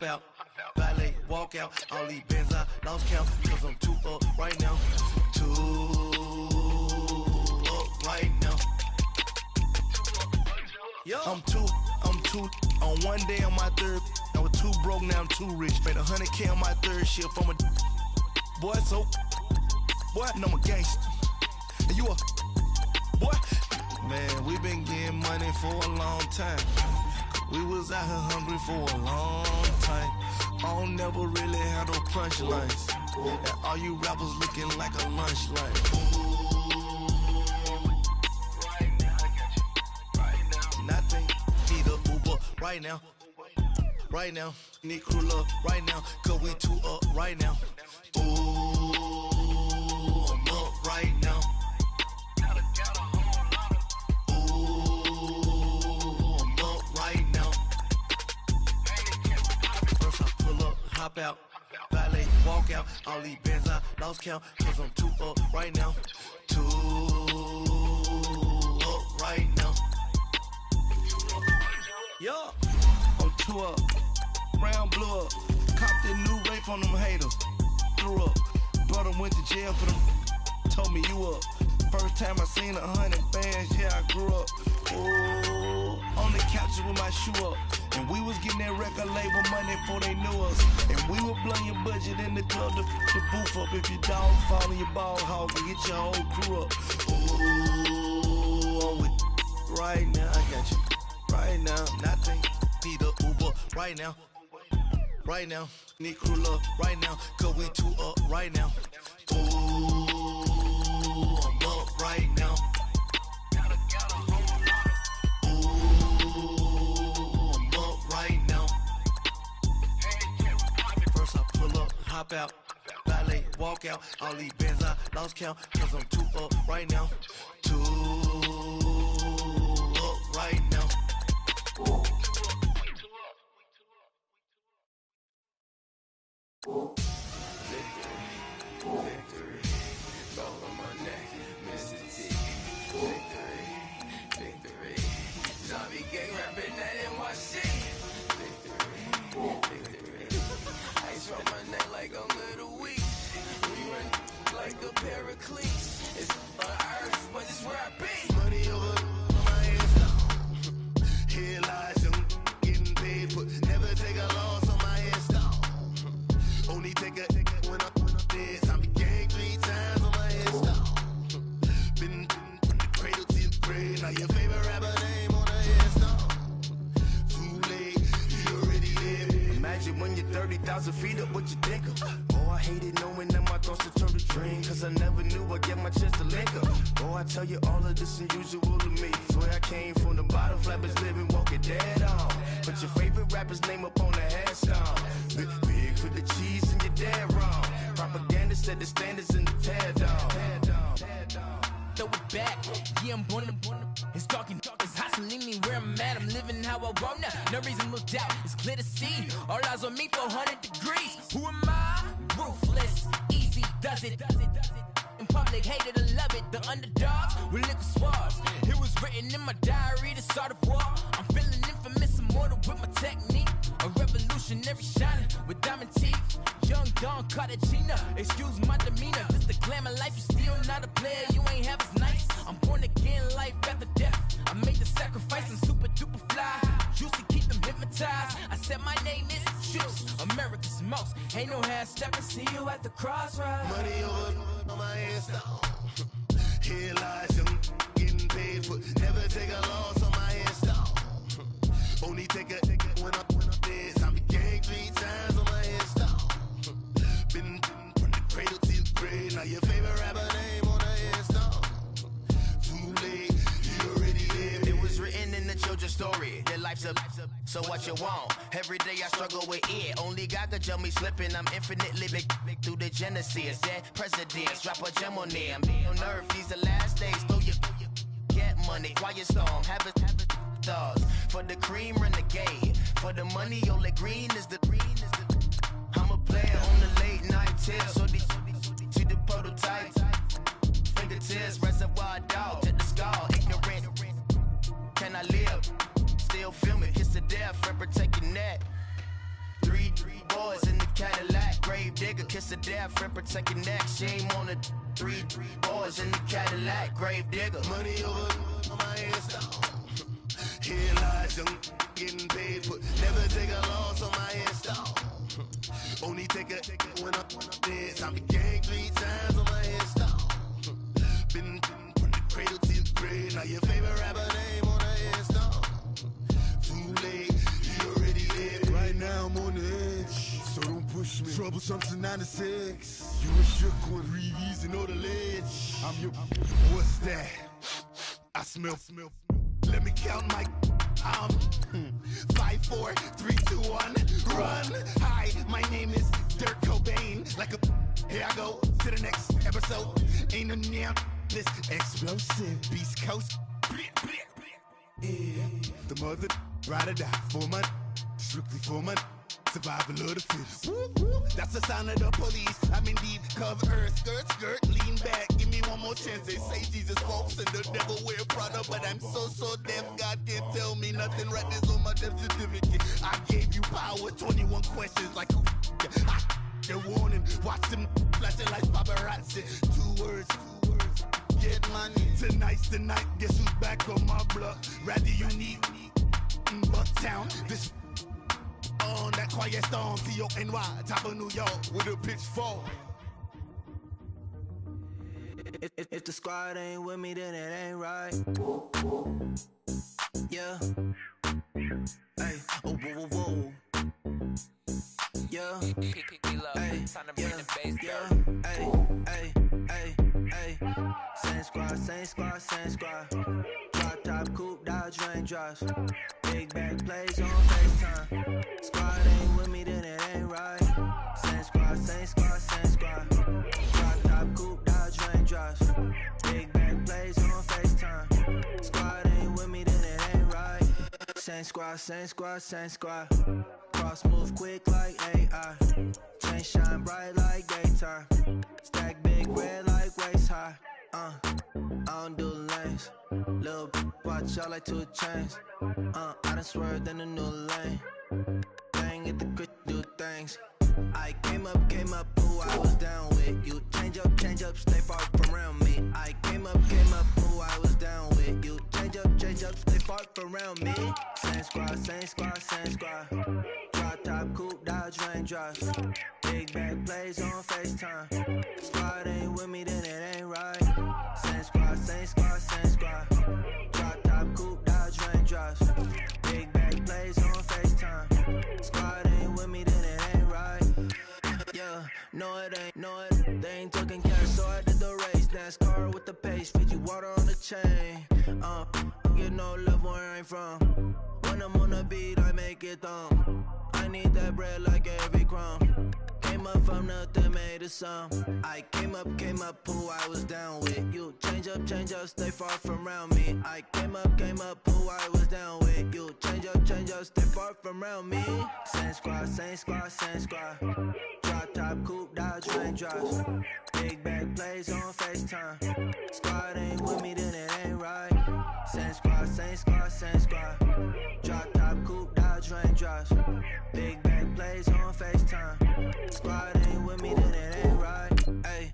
Out, valet, walk out, all these bins I lost count, cause I'm too up right now, too up right now. I'm too, on one day on my third, I was too broke, now I'm too rich, made 100K on my third shift, I'm a boy, so, boy, and I'm a gangster, and you a, boy, man, we been getting money for a long time. We was out here hungry for a long time. I don't never really have no punchlines. And all you rappers looking like a lunch line. Right now, I got you. Right now. Nothing. Need a Uber right now. Right now. Need crew love right now. Cause we too up right now. Ooh, I'm up right now. Hop out, valet, walk out, all these bins I lost count, cause I'm too up right now, too up right now. Yeah, I'm too up, brown blew up, copped a new rape on them haters, threw up, brother went to jail for them, told me you up, first time I seen 100 bands, yeah I grew up, ooh, on the couch with my shoe up. And we was getting that record label money before they knew us. And we were blowing your budget in the club to the booth up. If your dog fall in your ball hog and get your whole crew up. Ooh, I'm with right now, I got you. Right now, nothing. Need a Uber right now. Right now, need crew love right now. Cause we too up right now. Ooh, I'm up right now. Hop out, valet, walk out, all these bins I lost count, cause I'm too up right now, too up right now. Victory, gold on my neck, Mr. T. Victory, zombie gang rapping that NYC. Victory, ice on my neck like I'm little weak. We run like a pair of cleats. so feed up what you think of. Oh, I hated knowing that my thoughts would turn to dream, cause I never knew I'd get my chance to link up. Oh, I tell you all of this unusual to me. Swear I came from the bottom, flappers living, walking dead on. Put your favorite rapper's name up on the headstone. Big for the cheese and you're dead wrong. Propaganda set the standards in the tear down. Throw it back, yeah, I'm born to. It's dark, it's hustling me where I'm at. I'm living how I want now. No reason to doubt, it's clear to see. All eyes on me, 400 degrees. Who am I? Ruthless, easy, does it. In public, hate it or love it. The underdogs with liquor swabs. It was written in my diary to start a war. I'm feeling infamous, immortal with my technique. A revolutionary shining with diamond teeth. Young Don Cartagena, excuse my demeanor. This the glamour life, you still not a player, you ain't half as nice. I'm born again, life after death. I made the sacrifice and super duper fly. Juicy, keep them hypnotized. I said my name is Juice, America's most. Ain't no half stepping, see you at the crossroads. Money over on my hands down. Here lies them getting paid for. Never take a loss on my hands down. Only take a when I'm dead. I became 3 times on my hands down. Been from the cradle to the grave. Now your favorite rapper name on the hands down. Too late, you already there. It was written in the children's story. Your life's a so what you want. Every day I struggle with it. Only God could jump me slipping. I'm infinitely big through the genesis. Dead presidents, drop a gem on them. On earth, these the last days. Throw your get money, quiet storm. Have it thoughts. For the cream, renegade. For the money, only green is the I'm a player on the late night tips. So the prototype. Fingertips, reservoir dog to the skull. Ignorant. Can I live? Still film it. Kiss the death, friend, protect your neck. 3 boys in the Cadillac. Grave digger, kiss the death, friend, protect your neck. Shame on the 3 boys in the Cadillac. Grave digger. Money over on my hands down. Here lies young, getting paid for. Never take a loss on my hands down. Only take a when I'm dead. I became 3 times on my hands down. Been from the cradle to the grave. Now your favorite rapper name on the hands down. Too late, you already there. Right now I'm on the edge, so don't push me. Troublesome to 9 to 6. You a shook one, Reeves and all the ledge. I'm your. What's that? I smell. Let me count my. I'm 5, 4, 3, 2, 1. Run. Hi, my name is Dirk Cobain. Like a. Here I go to the next episode. Ain't no damn this explosive Beast Coast. Yeah. The mother ride or die for my. Strictly for my. Survival of the fittest. That's the sound of the police. I'm indeed cover earth, skirt, lean back. Give me one more chance. They say Jesus walks and the devil wear Prada, but I'm so deaf. God can't tell me nothing. Right this on my death certificate. I gave you power. 21 questions like they're warning. Watch them flashing like paparazzi. 2 words. Get money. Tonight's the night. Guess who's back on my block? Rather unique. Bucktown. This. On that quiet storm, T-O-N-Y, top of New York, with a pitchfork. If the squad ain't with me, then it ain't right. Yeah. Hey, oh, whoa, whoa, whoa. Yeah. Hey, yeah. Hey. Same squad. Drop top, coupe, Dodge Raindrops. Big back plays on FaceTime. Squad ain't with me, then it ain't right. Same squad. Drop top, coupe, Dodge Raindrops. Big back plays on FaceTime. Squad ain't with me, then it ain't right. Same squad. Cross move quick like AI. Chain shine bright like daytime. Stack big red like waist high. I don't do lanes. Little watch out like 2 chains. I done swerved in a new lane. Bang at the crit, do things. I came up, who I was down with. You change up, stay far from around me. I came up, who I was down with. You change up, stay far from around me. Same squad. Drop top, coupe, Dodge Raindrops. Big back plays on FaceTime. Squad ain't with me, then it ain't right. Same squad. Drop top, coupe, Dodge Raindrops. Big back plays on FaceTime. Squad ain't with me, then it ain't right. No, it ain't, they ain't talking cash, so I did the race. NASCAR with the pace, Fiji water on the chain. Get no love where I ain't from. When I'm on the beat, I make it thumb. I need that bread like every crumb. Came up from nothing, made a sum. I came up, who I was down with. You change up, stay far from around me. I came up, who I was down with. You change up, stay far from around me. Same squad. Drop top, coupe, Dodge, Range drives. Big bag plays on FaceTime. Squad ain't with me, then it ain't right. Same squad. Drop top, coupe, Dodge, Range drives. Big bag plays on FaceTime. Squad ain't with me, then it ain't right. Ay.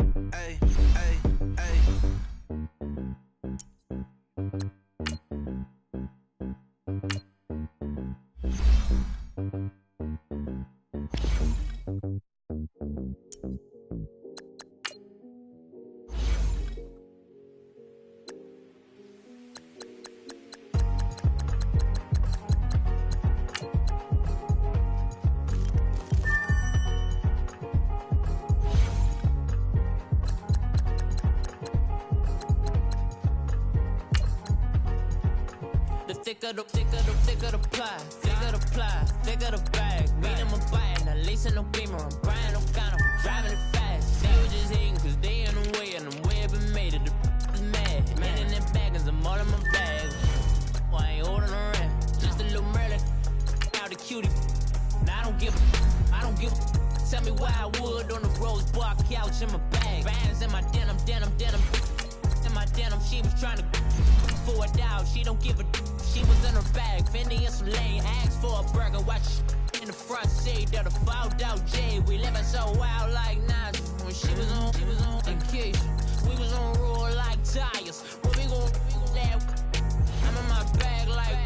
Thicker the ply, thicker the bag. Meet them a buy it, now leasing no beamer. I'm buying no kind of driving it fast. They was just hating cause they in the way, and the way I've been made it, the is mad. Man in them baggins, I'm all in my bag. I ain't holding around, just a little Merlin, out the cutie. Now I don't give a, tell me why I would on the rose bar couch in my bag. Bands in my denim. In my denim, she was trying to for a doubt, she don't give a. She was in her bag, Fendi in some lane, asked for a burger, watch in the front seat of the fouled out J. We living so wild like Nas. When she was on vacation, we was on roll like tires. What we gon' that? I'm in my bag like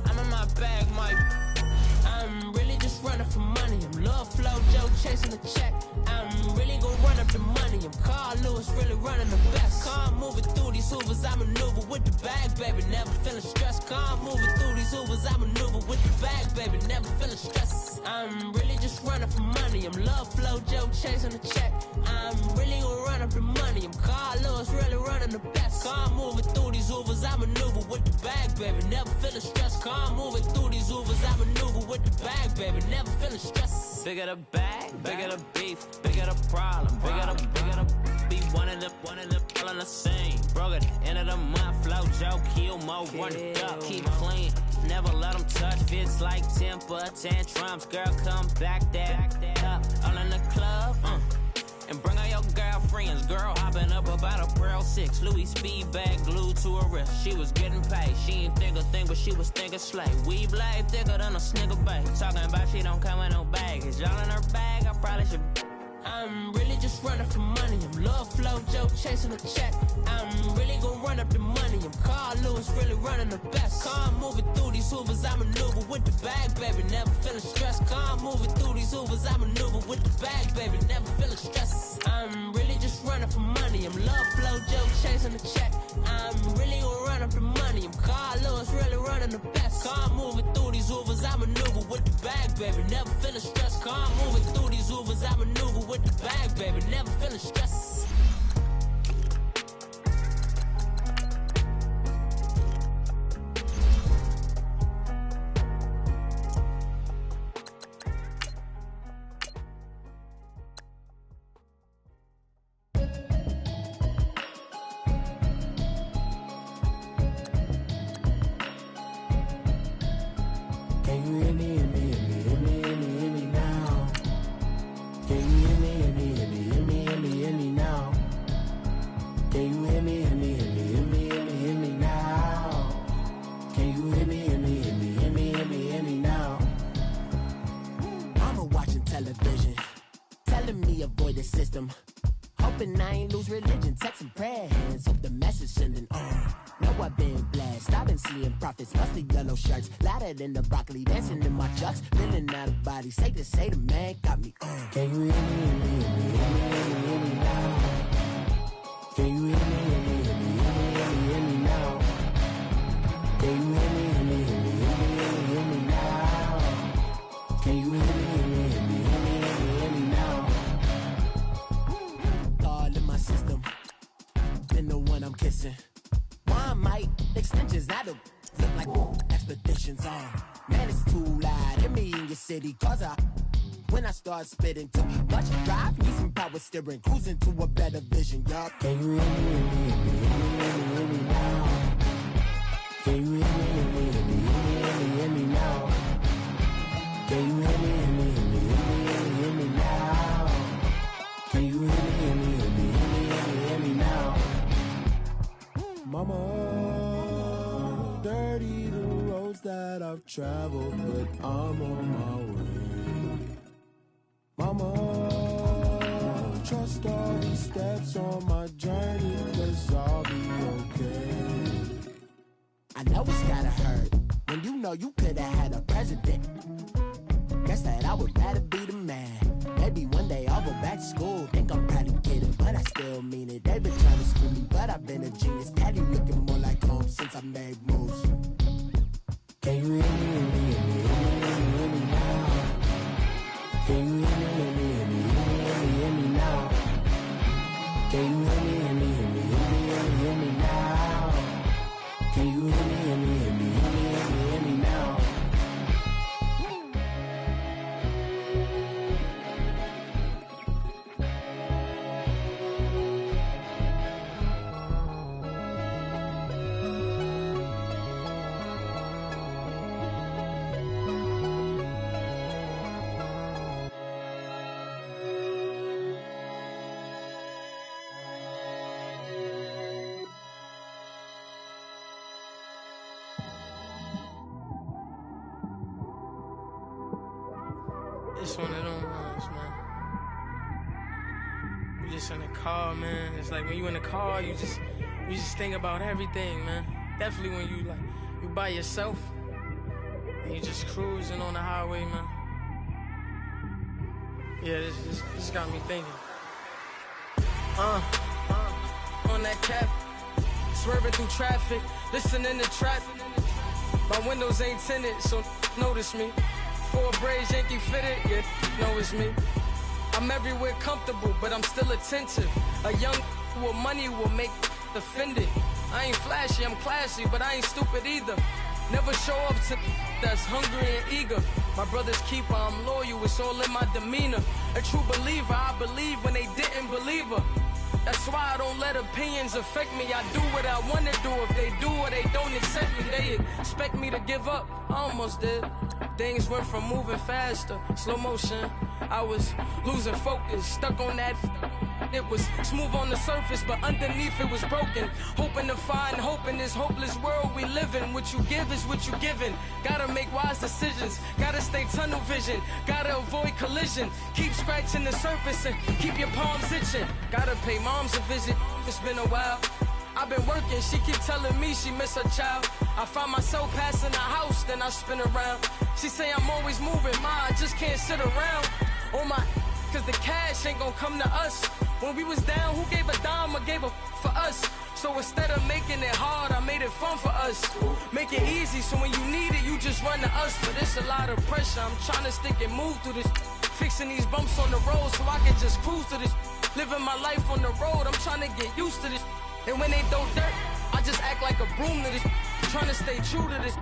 I'm in my bag, Mike. I'm really just running for money. I'm Love Flow Joe chasing the check. I'm really gon' run up the money. I'm Carl Lewis, really running the best. Calm moving through these Hoovers, I maneuver with the bag, baby. Never feeling stressed. Calm moving through these Hoovers, I maneuver with the bag, baby. Never feeling stressed. I'm really just running for money. I'm Love Flow Joe chasing the check. I'm really gon' run up the money. I'm Carl Lewis, really running the best. Calm moving through these Hoovers, I maneuver with the bag, baby. Never feeling stressed. Calm moving through these Hoovers, I maneuver with the bag, baby. Never feeling stressed. Bigger the bag, bigger the beef, bigger the problem, bigger the be one of the all in the same. Broke at the end of the month, flow Joe, kill more, run it up, keep clean. Never let them touch, fits like temper tantrums. Girl, come back that up, all in the club, and bring all your girlfriends. Girl hopping up about a Pearl 6 Louis speed bag glued to her wrist. She was getting paid, she ain't think a thing, but she was thinking slay. We blade thicker than a snicker bag. Talking about she don't come with no baggage. Y'all in her bag, I probably should. I'm really just running for money. I'm Love Flow Joe chasing a check. I'm really gon' run up the money. I'm Carl Lewis, really running the best. Calm moving through these Hoovers, I maneuver with the bag, baby. Never feeling stressed. Calm moving through these Hoovers, I maneuver with the bag, baby. Never feeling stressed. I'm really just running for money. I'm Love Flow Joe chasing the check. I'm really gon' run up the money. I'm Carl Lewis, really running the best. Calm moving through these Hoovers, I maneuver with the bag, baby. Never feeling stressed. Calm moving through these Hoovers, I maneuver with the bag, baby. Never feeling stressed. Can you hear me, hear me, hear me, hear me, hear me, hear me now? Can you hear me, hear me, hear me, hear me, hear me, hear me now? Can you hear me, hear me, hear me, hear me, hear me, hear me now? Can you hear me, hear me, hear me, hear me, hear me, hear me now? Mama watching television, telling me avoid the system. Hoping I ain't lose religion, texting prayer hands, hope the message sending on. Know I've been blessed, I've been seeing prophets, mostly yellow shirts, louder than the broccoli, dancing in my chucks, feeling out of body, say the man got me on. Can you hear me, hear me, hear me, hear me, hear me, hear me now? Can you hear me, hear me, hear me, hear me, hear me, hear me now? Can you hear me, hear me, hear me, hear me, hear me, hear me now? Can you hear me, hear me, hear me, hear me, hear me, hear me now? listen. One might extensions, I don't look like expeditions on. Man, it's too loud in me in your city, cause when I start spitting too much drive, need some power steering, cruising to a better vision, y'all. Can you hear me, hear me now? Can you hear me, hear me now? Can you hear me, hear me now? Can you hear me, hear me now? Mama, dirty the roads that I've traveled, but I'm on my way. Mama, trust all the steps on my journey, 'cause I'll be okay. I know it's gotta hurt when you know you could've had a president. Guess that I would rather be the man. Maybe one day I'll go back to school. Think I'm probably kidding, but I still mean it. They've been trying to school me, but I've been a genius. Daddy looking more like home since I made moves. Can you hear me, hear me now? Can you hear me, hear me now? Can you hear me, hear me now? Can you hear me, hear me now? It's one of them ones, man. You just in the car, man. It's like when you in the car, you just think about everything, man. Definitely when you by yourself and you just cruising on the highway, man. Yeah, this got me thinking. On that cap, swerving through traffic, listening to trap. My windows ain't tinted, so notice me. 4 braids, Yankee fitted, yeah, know it's me. I'm everywhere comfortable, but I'm still attentive. A young with money will make offended. I ain't flashy, I'm classy, but I ain't stupid either. Never show up to that's hungry and eager. My brother's keeper, I'm loyal, it's all in my demeanor. A true believer, I believe when they didn't believe her. That's why I don't let opinions affect me. I do what I want to do. If they do or they don't accept me, they expect me to give up. I almost did. Things went from moving faster, slow motion. I was losing focus, stuck on that. It was smooth on the surface, but underneath it was broken. Hoping to find hope in this hopeless world we live in. What you give is what you given. Gotta make wise decisions. Gotta stay tunnel vision. Gotta avoid collision. Keep scratching the surface and keep your palms itching. Gotta pay moms a visit. It's been a while. I've been working, she keep telling me she miss her child. I find myself passing the house, then I spin around. She say I'm always moving, ma, I just can't sit around. Oh my, cause the cash ain't gon' come to us. When we was down, who gave a dime or gave a for us? So instead of making it hard, I made it fun for us. Make it easy, so when you need it, you just run to us. But it's a lot of pressure, I'm trying to stick and move through this. Fixing these bumps on the road so I can just cruise to this. Living my life on the road, I'm trying to get used to this. And when they throw dirt, I just act like a broom to this. Trying to stay true to this.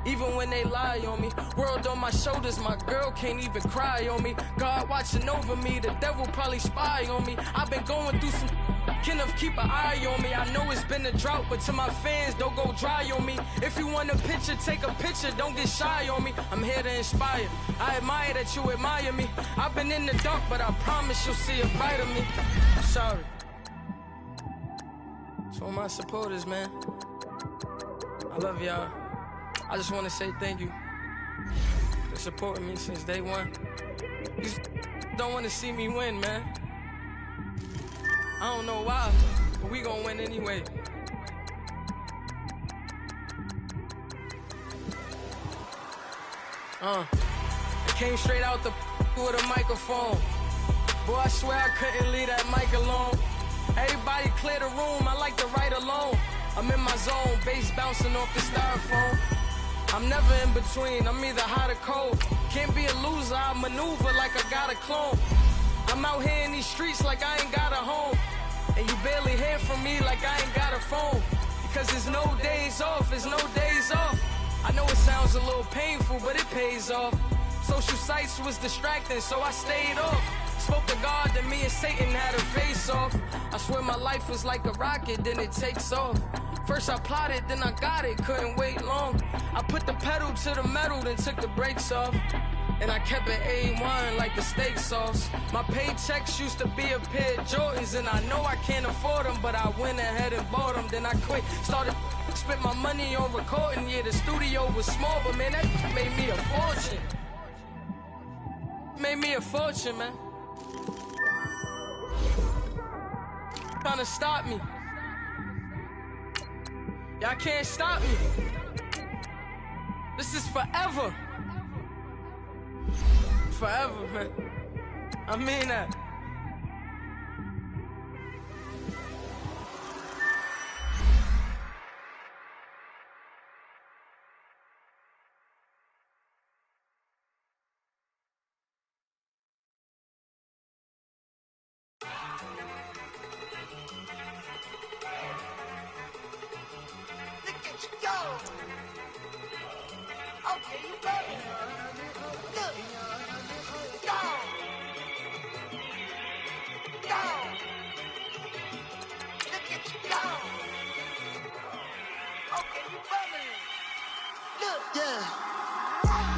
Even when they lie on me. World on my shoulders, my girl can't even cry on me. God watching over me, the devil probably spy on me. I've been going through some. Kenneth, keep an eye on me. I know it's been a drought, but to my fans, don't go dry on me. If you want a picture, take a picture, don't get shy on me. I'm here to inspire. I admire that you admire me. I've been in the dark, but I promise you'll see a bright of me. I'm sorry. To all my supporters, man. I love y'all. I just want to say thank you for supporting me since day one. You just don't want to see me win, man. I don't know why, but we gon' win anyway. I came straight out the with a microphone. Boy, I swear I couldn't leave that mic alone. Everybody clear the room, I like to write alone. I'm in my zone, bass bouncing off the styrofoam. I'm never in between, I'm either hot or cold. Can't be a loser, I maneuver like I got a clone. I'm out here in these streets like I ain't got a home. And you barely hear from me like I ain't got a phone. Because there's no days off, there's no days off. I know it sounds a little painful, but it pays off. Social sites was distracting, so I stayed off. Spoke to God, then me and Satan had a face off. I swear my life was like a rocket, then it takes off. First I plotted, then I got it, couldn't wait long. I put the pedal to the metal, then took the brakes off. And I kept it A1 like the steak sauce. My paychecks used to be a pair of Jordans, and I know I can't afford them, but I went ahead and bought them. Then I quit, started spent my money on recording. Yeah, the studio was small, but man, that made me a fortune. Made me a fortune, man. Trying to stop me. Y'all can't stop me. This is forever. Forever, man. I mean that.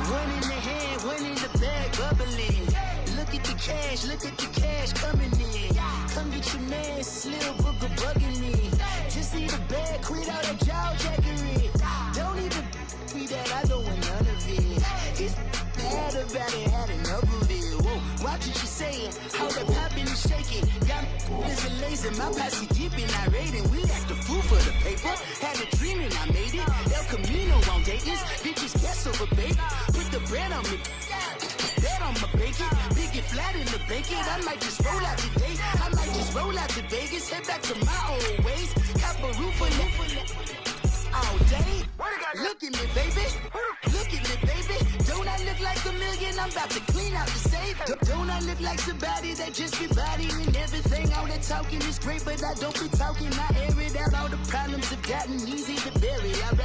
One in the hand, one in the bag, bubbling. Look at the cash coming in. Come get your man, Slim Booger bugging me. Just see the bag, quit all that jaw jackery. Don't even me that, I don't want none of it. It's bad about it, had enough of it. Whoa, watch what you saying, how the poppin' and shaking. Got is a laser, my posse deep and I raiding. We act the fool for the paper. Had a dream and I made it. El Camino on Dayton's, bitches guess over baby. Put the bread on me, that on my bacon. Big and flat in the bacon. I might just roll out today. I might just roll out to Vegas. Head back to my old ways. Cop a roof for all day. Look at me, baby. Look at me, baby. Don't I look like a million? I'm about to clean out the safe. Don't I look like somebody that just be bodying everything? All that talking is great, but I don't be talking. I air it out. All the problems have gotten easy to bury. I'd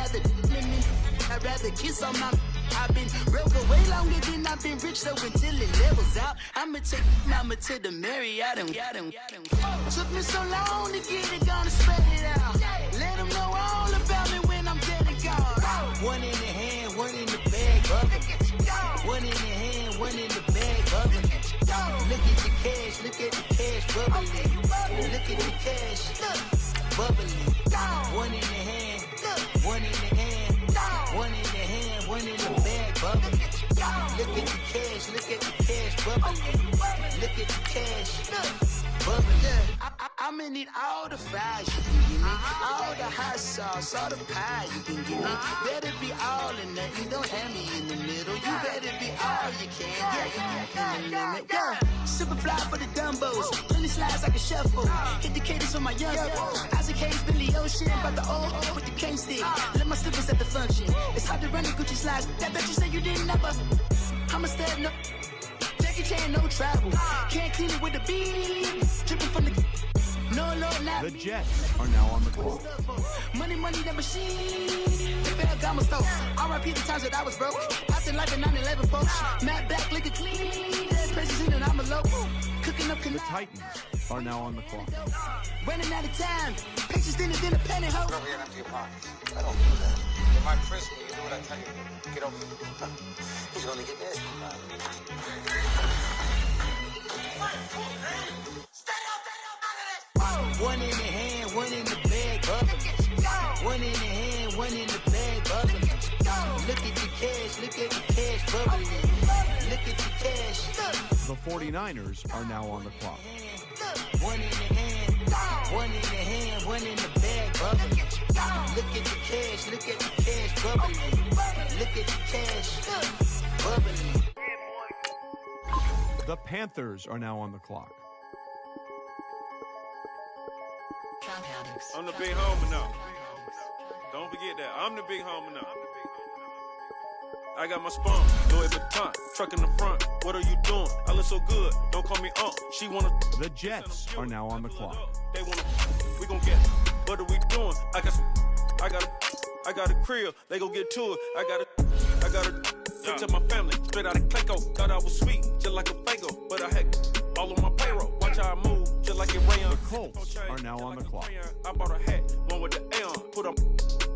rather kiss on my. I've been broke away longer than I've been rich, so until it levels out, I'ma take mama to the Marriott and took me so long to get it, gonna spread it out. Let them know all about me when I'm dead and gone. One in the hand, one in the bag, bubbling. One in the hand, one in the bag, bubbling. Look at the cash, bubbling. Look at the cash, bubbling. One in the hand, one in the hand, one in the hand, one in the bag, bubbling. Look at the cash, bubbling. Look at the cash, bubbling. I'ma need all the fries you can give me, all the hot sauce, all the pie you can give me. Better be all or nothing, don't have me in the middle. You better be all you can, yeah. Super fly for the Dumbos, plenty slides like a shuffle. Hit the cadence on my young Isaac Hayes, Billy Ocean, but the old with the cane stick. Let my slippers at the function. It's hard to run the Gucci slides. That bet you say you didn't never. I'ma step no. Jackie Chan, no travel. Can't clean it with the beat. Dripping from the. No, not the Jets are now on the clock. Money, the machine. They fell Gama stove. R.I.P. the times that I was broke. Acting like a 9/11 folks. Matt back, liquor clean. There's presents in and I'm a local. Cooking up The Titans are now on the clock. Running out of time. Pictures in a penny hoe. Rub your empty pockets. I don't do that. If I frisk me, you do what I tell you to. Get over here. He's gonna get nasty. One in the hand, one in the bag, bubbling. One in the hand, one in the bag, bubbling. Look at the cash, bubbling. Look at the cash. The 49ers are now on the clock. One in the hand, one in the hand, one in the bag, bubbling. Look at the cash, bubbling. Look at the cash, bubbling. The Panthers are now on the clock. I'm the big homie now. Don't forget that. I'm the big homie now. I got my spawn, Louis Vuitton, truck in the front. What are you doing? I look so good, don't call me She wanna. The Jets are now on the clock. They wanna. We gon' get it. What are we doing? I got a crib. They gon' get to it. I got a picture my family straight out of Clayco. Thought I was sweet, just like a Fago, but I had all on my payroll. Watch how I move, just like it rayon. The Colts are now on the clock. I bought a hat, one with the A on. Put on,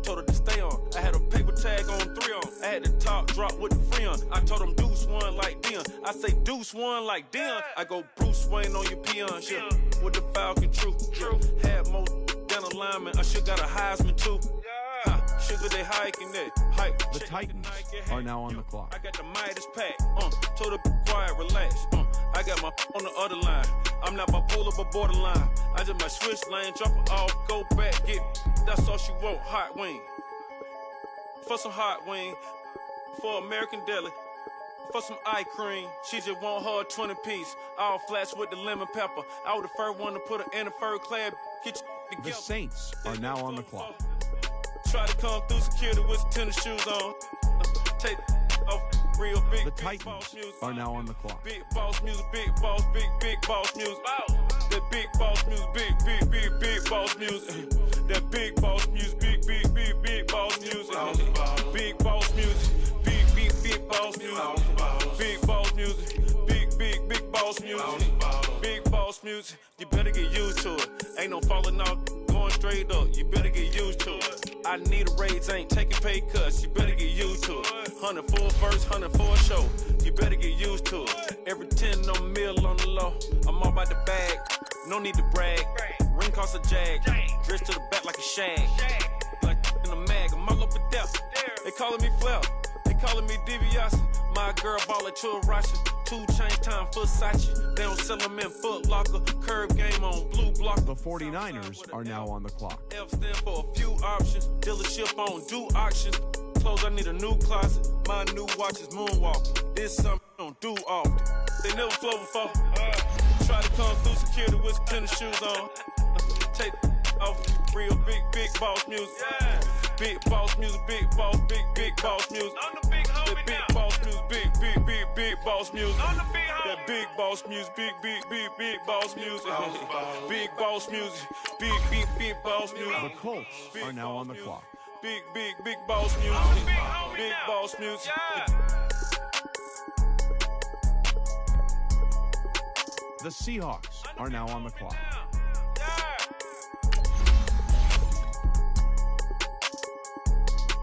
told her to stay on. I had a paper tag on 3 on. I had the top drop with the free on. I told them Deuce one like Dion. I say Deuce one like Dion. I go Bruce Wayne on your peon shit. With the Falcon, true. Had most down the lineman. I should got a Heisman too. Sugar, they hiking that. Hike. The Titans are now on the clock. I got the Midas pack. Told her quiet, relax. I got my on the other line. I'm not bipolar, but borderline. I just might switch lane, drop it off, go back, get it. That's all she want, hot wing. For some hot wing, for American deli, for some eye cream. She just want her 20-piece, all flats with the lemon pepper. I was the first one to put her in a fur clad. Get you together. The Saints are now on the clock. Try to come through security with some tennis shoes on. Take off real big. The Titans are now on the clock. Big boss music, big boss, big boss music. That big boss music, big boss music. That big boss music, big boss music. Big boss music, big boss music. Big boss music, big boss music. Big boss music, you better get used to it. Ain't no falling off, going straight up. You better get used to it. I need a raise, ain't taking pay cuts. You better get used to it. 100 for a verse, 100 for a show. You better get used to it. Every 10 on a mill on the low. I'm all about the bag, no need to brag. Ring cost a jag, dressed to the back like a shag. Like in a mag, I'm all up and down. They calling me Flair, they calling me DiBiase. My girl ballin' to a Russian. 2 chain time for Versace. They don't sell them in Foot Locker. Curve game on blue block. The 49ers are now on the clock. F stand for a few options. Dealership on do auctions. Clothes, I need a new closet. My new watch is moonwalking. This something I don't do often. They never flow before. Try to come through security with some tennis shoes on. Take off real big boss music. Big boss music, big boss music. I'm the big homie now. Big boss music, big boss music. I'm the big homie. That big boss music, big boss music. Big boss music, big boss music. The Colts are now on the clock. Big boss music. Big boss music. The Seahawks are now on the clock.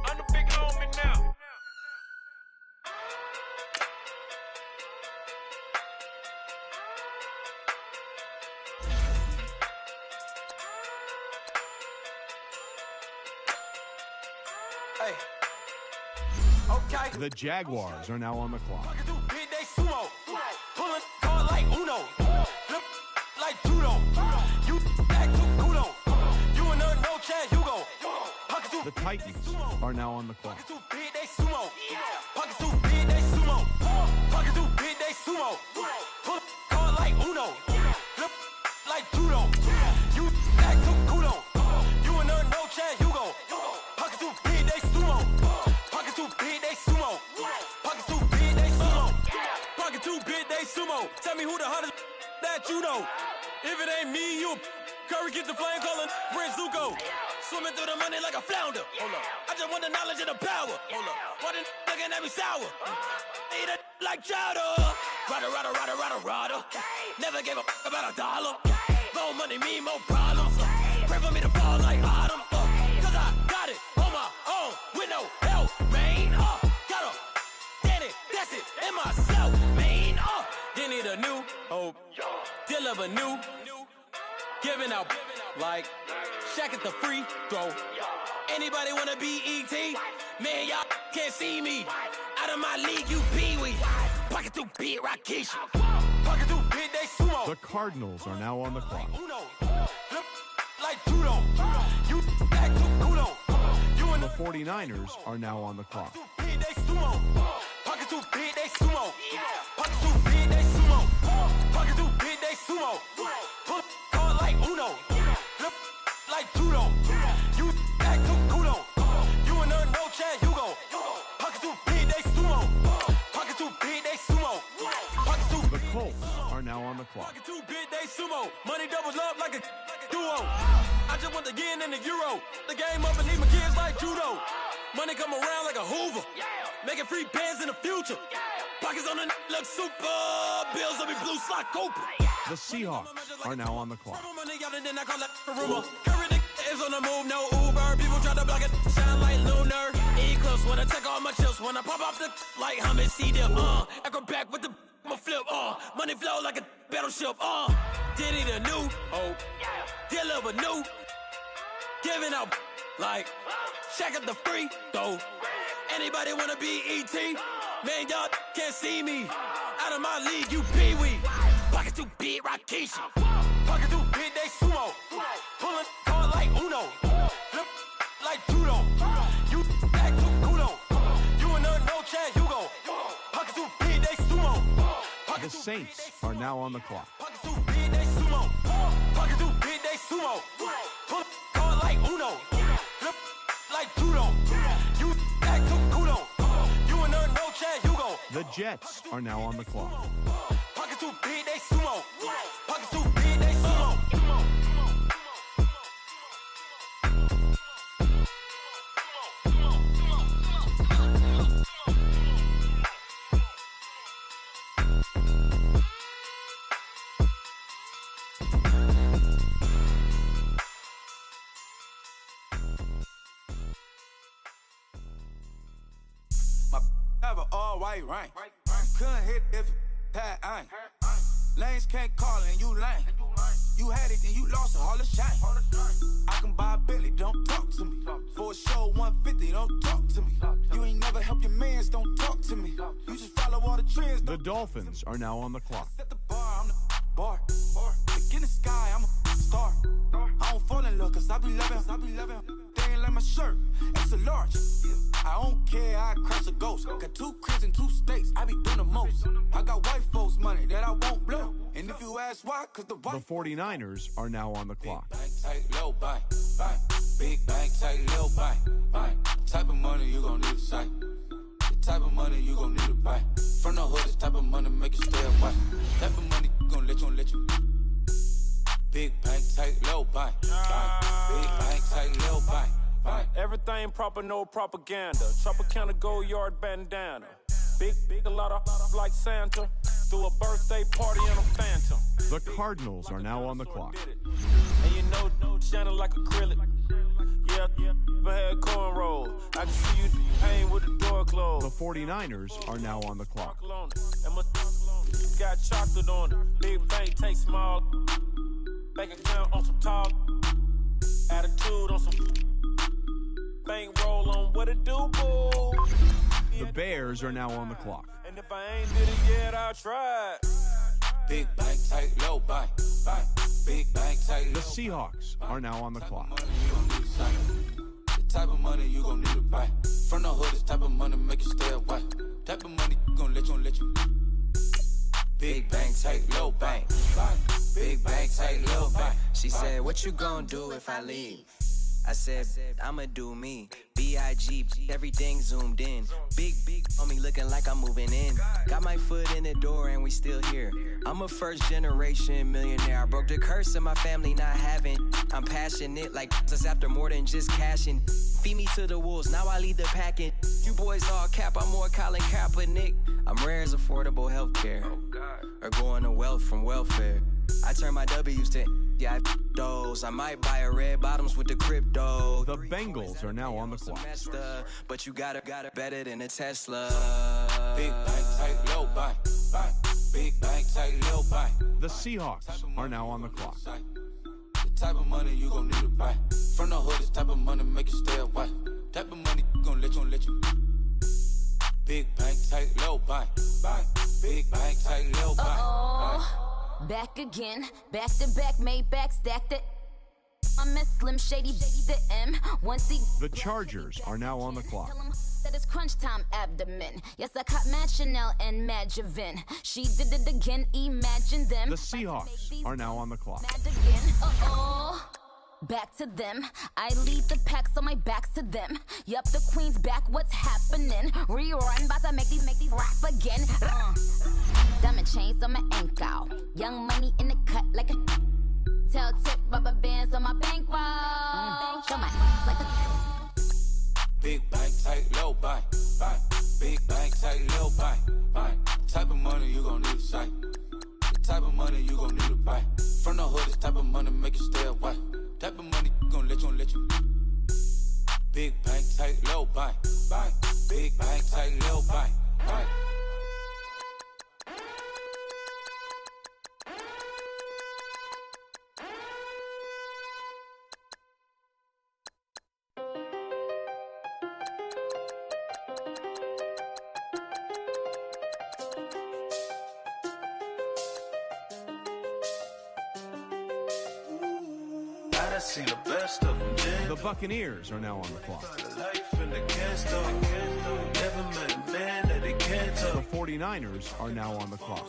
I'm the big homie now. Hey. Okay. The Jaguars are now on the clock. Big day sumo. Pulling card like Uno. Flip like judo. You back to kudo. You in the no Chad Hugo. The Titans are now on the clock. Big day sumo. Pockets too big day sumo. Pockets too big day sumo. Pull card like Uno. Flip like judo. You back to kudo. You in the no Chad Hugo. Pockets too big day sumo. Pockets too big day sumo. Pockets too big day sumo. Pocket too big day sumo. Tell me who the hottest that you know. If it ain't me, you Curry get the flame calling Prince Zuko. Swimming through the money like a flounder. Hold up. I just want the knowledge and the power. Hold up. Why the looking at me sour? Eat it like chowder. Rada. Never gave a about a dollar. More money mean more problems. Pray for me to fall like autumn. Cause I got it on my own with no help, man. Got a Danny, that's it, in myself, man. They need a new hope. Deal of a new. Giving out like Shaq at the free throw. Anybody wanna be E.T.? Man, y'all can't see me. Out of my league, you pee-wee. Pocket too big, Rakishi. Pocket too big, they sumo. The Cardinals are now on the clock. Flip like judo. You back to kudo. The 49ers are now on the clock. Big, they sumo. Pocket too big, they sumo. Pocket too big, they sumo. Pocket too big, they sumo. Pull card like Uno. Flip like judo. You back to kudo. You in the no Chad Hugo. Pocket too big, they sumo. big day sumo. Money doubles up like a duo. I just want the yen and the euro. The game up and leave my kids like judo. Money come around like a Hoover. Making free bands in the future. Pockets on the look super. Bills on me blue slot Cooper. The Seahawks are now on the clock. Current is on the move, no Uber. People try to block it, shine like lunar. Eclipse when I take all my chips. When I pop off the like Hummus C-dip. Acrobat with the flip. Money flow like a battleship. Diddy the new hope. Deliver new. Giving out like check out the free though. Anybody wanna be E.T.? Man, y'all can't see me. Out of my league, you pee-wee. Pocket too big, Rakishi. Pocket too big, they sumo. Pulling card like Uno. Flip like judo. You act too kudo. You and no chance, you go. Pocket too big, they sumo. The Saints are now on the clock. Pocket too big, they sumo. Pocket too big, they sumo. Pull card like Uno. Flip like judo. You act too kudo. You and no chance, you go. The Jets are now on the clock. Pocket too big, they sumo. Pocket too big, they sumo. Have an all-white rank. Couldn't hit if it had ain't. Lanes can't call it and you lame. You had it and you lost it, all the shame. I can buy a Billy, don't talk to me. For a show 150, don't talk to me. You ain't never help your mans, don't talk to me. You just follow all the trends. The Dolphins are now on the clock. Set the bar, I'm the bar. Look in the sky, I'm a star. I don't fall in love, cause I be loving. They ain't like my shirt, it's a large. I don't care, I crash a ghost. Got 2 cribs in 2 states, I be doing the most. I got white folks' money that I won't blow. And if you ask why, cause the white... The 49ers are now on the clock. Big bank, tight, low, bang, bang. Big bank, tight, low, bang, bang. Type of money you gon' need to sight. The type of money you gon' need to buy. From the hood, this type of money make you stay away. Type of money gon' let you. Big bank, tight, low, bang, bang. Big bank, tight, low, bang. Everything proper, no propaganda. Tropicana gold yard bandana. Big, a lot of like Santa. Threw a birthday party in a phantom. The Cardinals are now on the clock. And you know, shining like acrylic. Yeah, but had cornrow. I can see you pain with the door closed. The 49ers are now on the clock. And my got chocolate on it. Big bank, take small. Bank account on some talk. Attitude on some. Bank roll on what it do, boo. The Bears are now on the clock. And if I ain't did it yet, I'll try. Big bank, tight, low, bang, bang. Big bank, tight, low. The Seahawks are now on the clock. The type of money you gon' need to buy. From the hood, this type of money make you stay away. Type of money gon' let you. Big bank, tight, low, bang, bang. Big bank, tight, low, bang. She said, what you gon' do if I leave? I said, I'ma do me. B.I.G. Everything zoomed in. Big on me looking like I'm moving in. Got my foot in the door and we still here. I'm a first generation millionaire. I broke the curse of my family not having. I'm passionate like us after more than just cashing. Feed me to the wolves, now I lead the packing. You boys all cap, I'm more Colin Kaepernick. I'm rare as affordable healthcare. Or going to wealth from welfare. I turn my W's to those. I might buy a red bottoms with the crypto. The Bengals are now on the clock. But you got it better than a Tesla. Big bank, tight, low, bang, bang. Big bank, tight, low, bang. The Seahawks are now on the clock. The type of money you gon' need to buy. From the hood, this type of money make you stay away. Type of money gon' let you. Big bank, tight, low, bang, bang. Big bank, tight, low, bang. Back again, back to back, made back, stacked it. I'm a Slim Shady, the M. Once he. The Chargers are now on the clock. That it's crunch time abdomen. Yes, I caught Mad Chanel and Mad Javin. She did it again, imagine them. The Seahawks are now on the clock. Mad again, back to them. I lead the pack, so my back's to them. Yup, the queen's back, what's happening? Rerun, about to make these rap again. Diamond chains on my ankle. Young money in the cut like a tail tip, rubber bands on my bankroll. Show my like a big bank, tight, low bank, bank. Big bank, tight, low bank, bank. Type of money you gon' need to sight. The type of money you gon' need to buy. From the hood, this type of money make you stay away. Type of money gon' let you. Big bank, tight, low bank, bank. Big bank, tight, low bank, bank. Seen the best of them, yeah. The Buccaneers are now on the clock. The 49ers are now on the clock.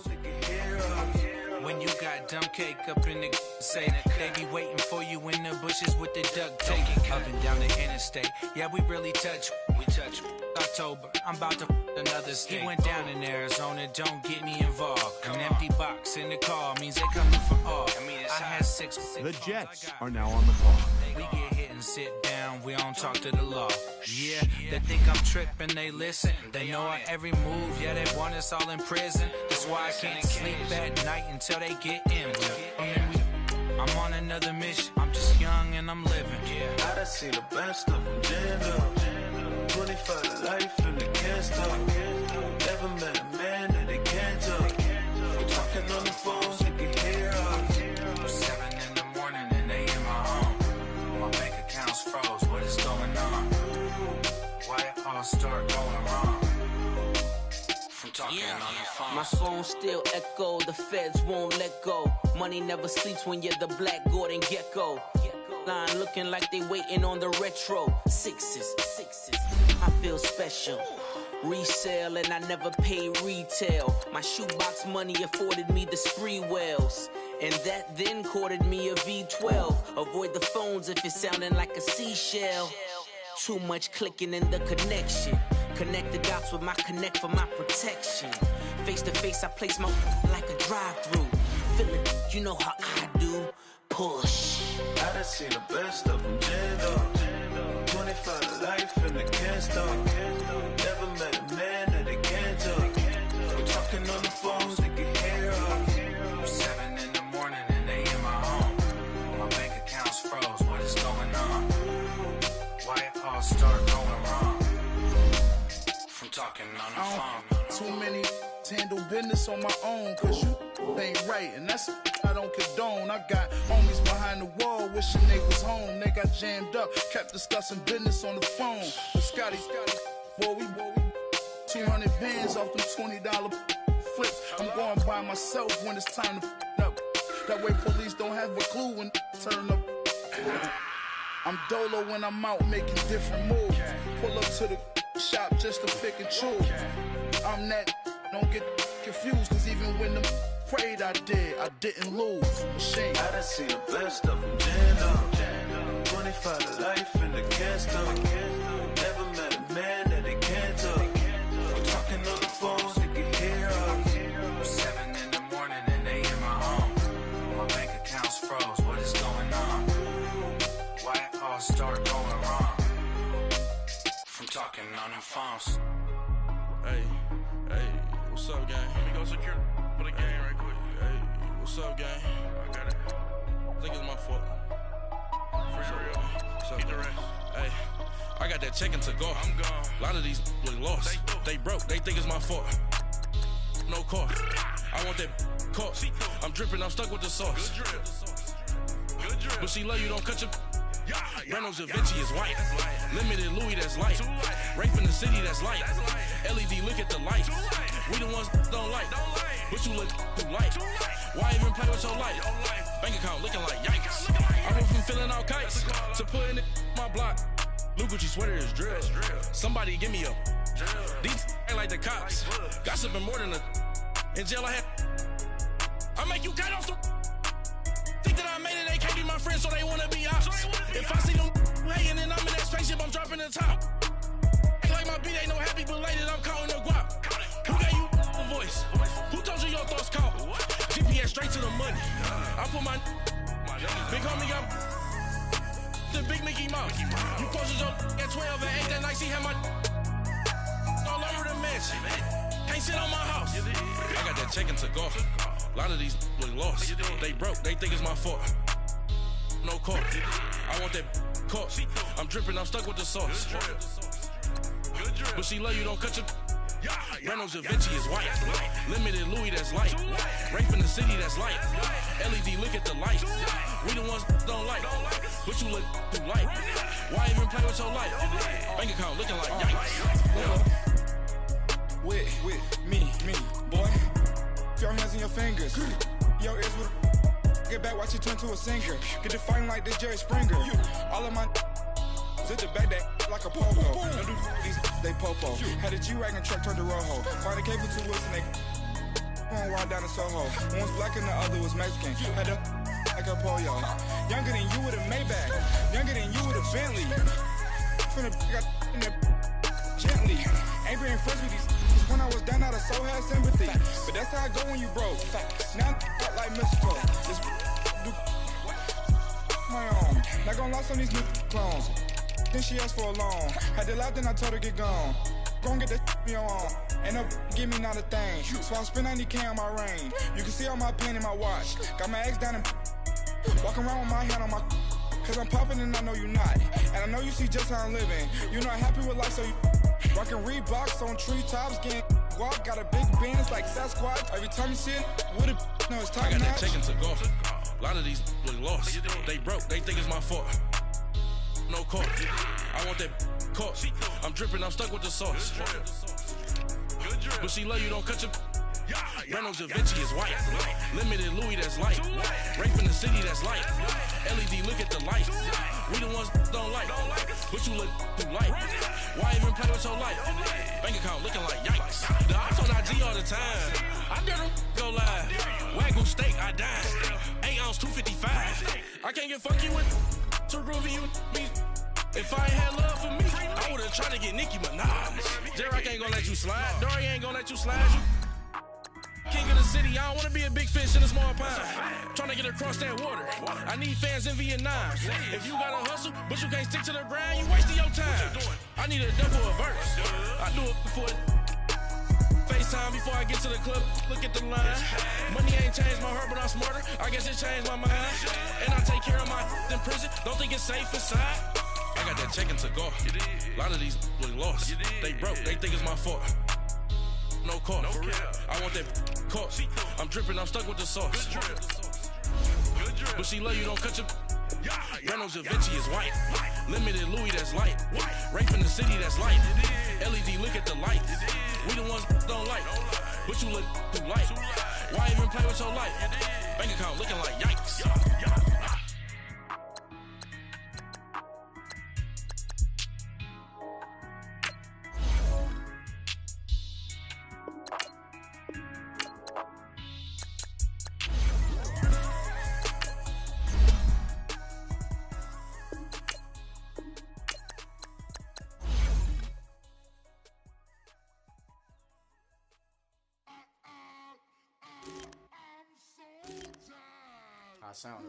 When you got dumb cake up in the say they be waiting for you in the bushes with the duct tape up and down the interstate. Yeah, we really touch. We touch. October, I'm about to another state. He went down in Arizona, don't get me involved. An empty box in the car means they coming for all. I had 6. The Jets are now on the clock. We get hit and sit down, we don't talk to the law. Yeah, they think I'm tripping, they listen. They know our every move, yeah, they want us all in prison. That's why I can't sleep at night until they get in. I'm on another mission, I'm just young and I'm living. I done seen the best of them, jammed up. 25 to life and they can't stop. Never met a man that they can't talk. We're talking on the phones, they can hear us. 7 in the morning and they in my home. My bank accounts froze, what is going on? Why it all start going wrong? From talking on the phone. My phone still echo, the feds won't let go. Money never sleeps when you're the Black Gordon Gecko. Line looking like they waiting on the retro. Sixes, I feel special. Resale and I never pay retail. My shoebox money afforded me the spree wells. And that then courted me a V12. Avoid the phones if it's sounding like a seashell. Too much clicking in the connection. Connect the dots with my connect for my protection. Face to face, I place my like a drive-through. Feeling, you know how I do. Push. I done seen the best of them, jammed up. 25 to life and they can't stop. Never met a man that they can't talk. We're talking on the phones, they can hear us. 7 in the morning and they in my home. My bank accounts froze, what is going on? Why it all start going wrong? From talking on the phone. Too many handle business on my own, cause you ain't right, and that's I don't condone. I got homies behind the wall wishing they was home. They got jammed up, kept discussing business on the phone. But Scotty, boy, we 200 bands off them $20 flips. I'm going by myself when it's time to up. That way police don't have a clue when turn up. I'm dolo when I'm out making different moves. Pull up to the shop just to pick and choose. I'm that, don't get confused, cause even when the prayed I didn't lose. Machine. I done seen the best of them, jammed up. 25 to life and they can't stop. Never met a man that they can't talk. We're talking on the phones, they can hear us. 7 in the morning and they in my home. My bank accounts froze, what is going on? Why it all start going wrong? From talking on the phones. Hey, what's up, gang? Let me go secure for the game right quick. Hey, what's up, gang? I got it. I think it's my fault. For real. What's up, Get the rest. Hey, I got that chicken to go. I'm gone. A lot of these look lost. They broke. They think it's my fault. No car. I want that caught. I'm dripping. I'm stuck with the sauce. Good drip. But she love you. Don't cut your. Reynolds Da Vinci is white. Limited Louis, that's light. Rape in the city, that's light. LED, look at the light. We the ones don't like. But you look too light. Why even play with your life? Bank account looking like yikes. I went from filling out kites to putting it my block. New Gucci sweater is drill. Somebody give me a. These ain't like the cops. Gossiping more than a. In jail I had. I make you cut off the. Think that I made it, they can't be my friends, so they wanna be ops. If I see them hating and I'm in that spaceship, I'm dropping the top. Ain't like my beat, ain't no happy belated, I'm counting the guap. Who gave you a voice? Who told you your thoughts my big homie got the big Mickey Mouse. You posted your at 12 and 8 that night, she had my all over the mansion. Can't sit on my house. I got that check into golf. A lot of these look lost. They broke, they think it's my fault. No court. I want that court. I'm dripping, I'm stuck with the sauce. But she love you, don't cut your Reynolds Da Vinci is white. Limited Louis that's light. Rape in the city that's light. LED, look at the light. We the ones don't like. But you look too light. Why even play with your life? Bank account looking like yikes. With me, boy. Your hands and your fingers. Your ears with get back, watch you turn to a singer. Get to fighting like this Jerry Springer. All of my sit the back that like a pogo. Don't do these they popo. Had a G-Wagon truck turned to Rojo. Find a cable to Wilson, they going wild down in Soho. One was black and the other was Mexican. Had a like a pollo. Younger than you with a Maybach. Younger than you with a Bentley. From the got in the gently. Ain't been friends with these. When I was down out of soul had sympathy. But that's how I go when you broke. Now I'm like Mexico. Just do my own. Not gonna lost on these new clones. Then she asked for a loan. Had to laugh, then I told her get gone. Gon' get that me on. Ain't no give me not a thing. So I spend 90K on my ring. You can see all my pain in my watch. Got my ex down and walking around with my hand on my. Cause I'm popping and I know you not. And I know you see just how I'm living. You're not happy with life, so you rockin' Reeboks on treetops, getting guap. Got a big Benz like Sasquatch. Every time you see it, with it, no, it's top notch. I got that check into golf. A lot of these look lost. They broke, they think it's my fault. No court. I want that court. I'm dripping, I'm stuck with the sauce. But she love you, don't cut your Reynolds Da Vinci is white. Limited Louis that's light. Rape in the city that's light. LED, look at the light. We the ones don't like. But you look too light. Why even play with your life? Bank account looking like yikes. The ops on IG all the time. I dare them go live. Wagyu steak, I died. 8 ounce, 255. I can't get fuck you with too groovy you me. If I ain't had love for me, I would've tried to get Nicki Minaj. J-Rock ain't gonna let you slide. Dory ain't gonna let you slide. King of the city, I don't wanna be a big fish in a small pond. Trying to get across that water. I need fans in Vietnam. If you gotta hustle, but you can't stick to the grind, you wasting your time. I need a double a verse. I do it before FaceTime before I get to the club. Look at the line. Money ain't changed my heart, but I'm smarter. I guess it changed my mind. And I take care of my in prison. Don't think it's safe inside. I got that check into golf. A lot of these look lost. They broke, they think it's my fault. No court. I want that court. I'm dripping, I'm stuck with the sauce. But she love you, don't cut your Reynolds Da Vinci is white. Limited Louis that's light. Rape in the city that's light. LED, look at the light. We the ones don't like. But you look too light. Why even play with your life? Bank account looking like yikes. I sound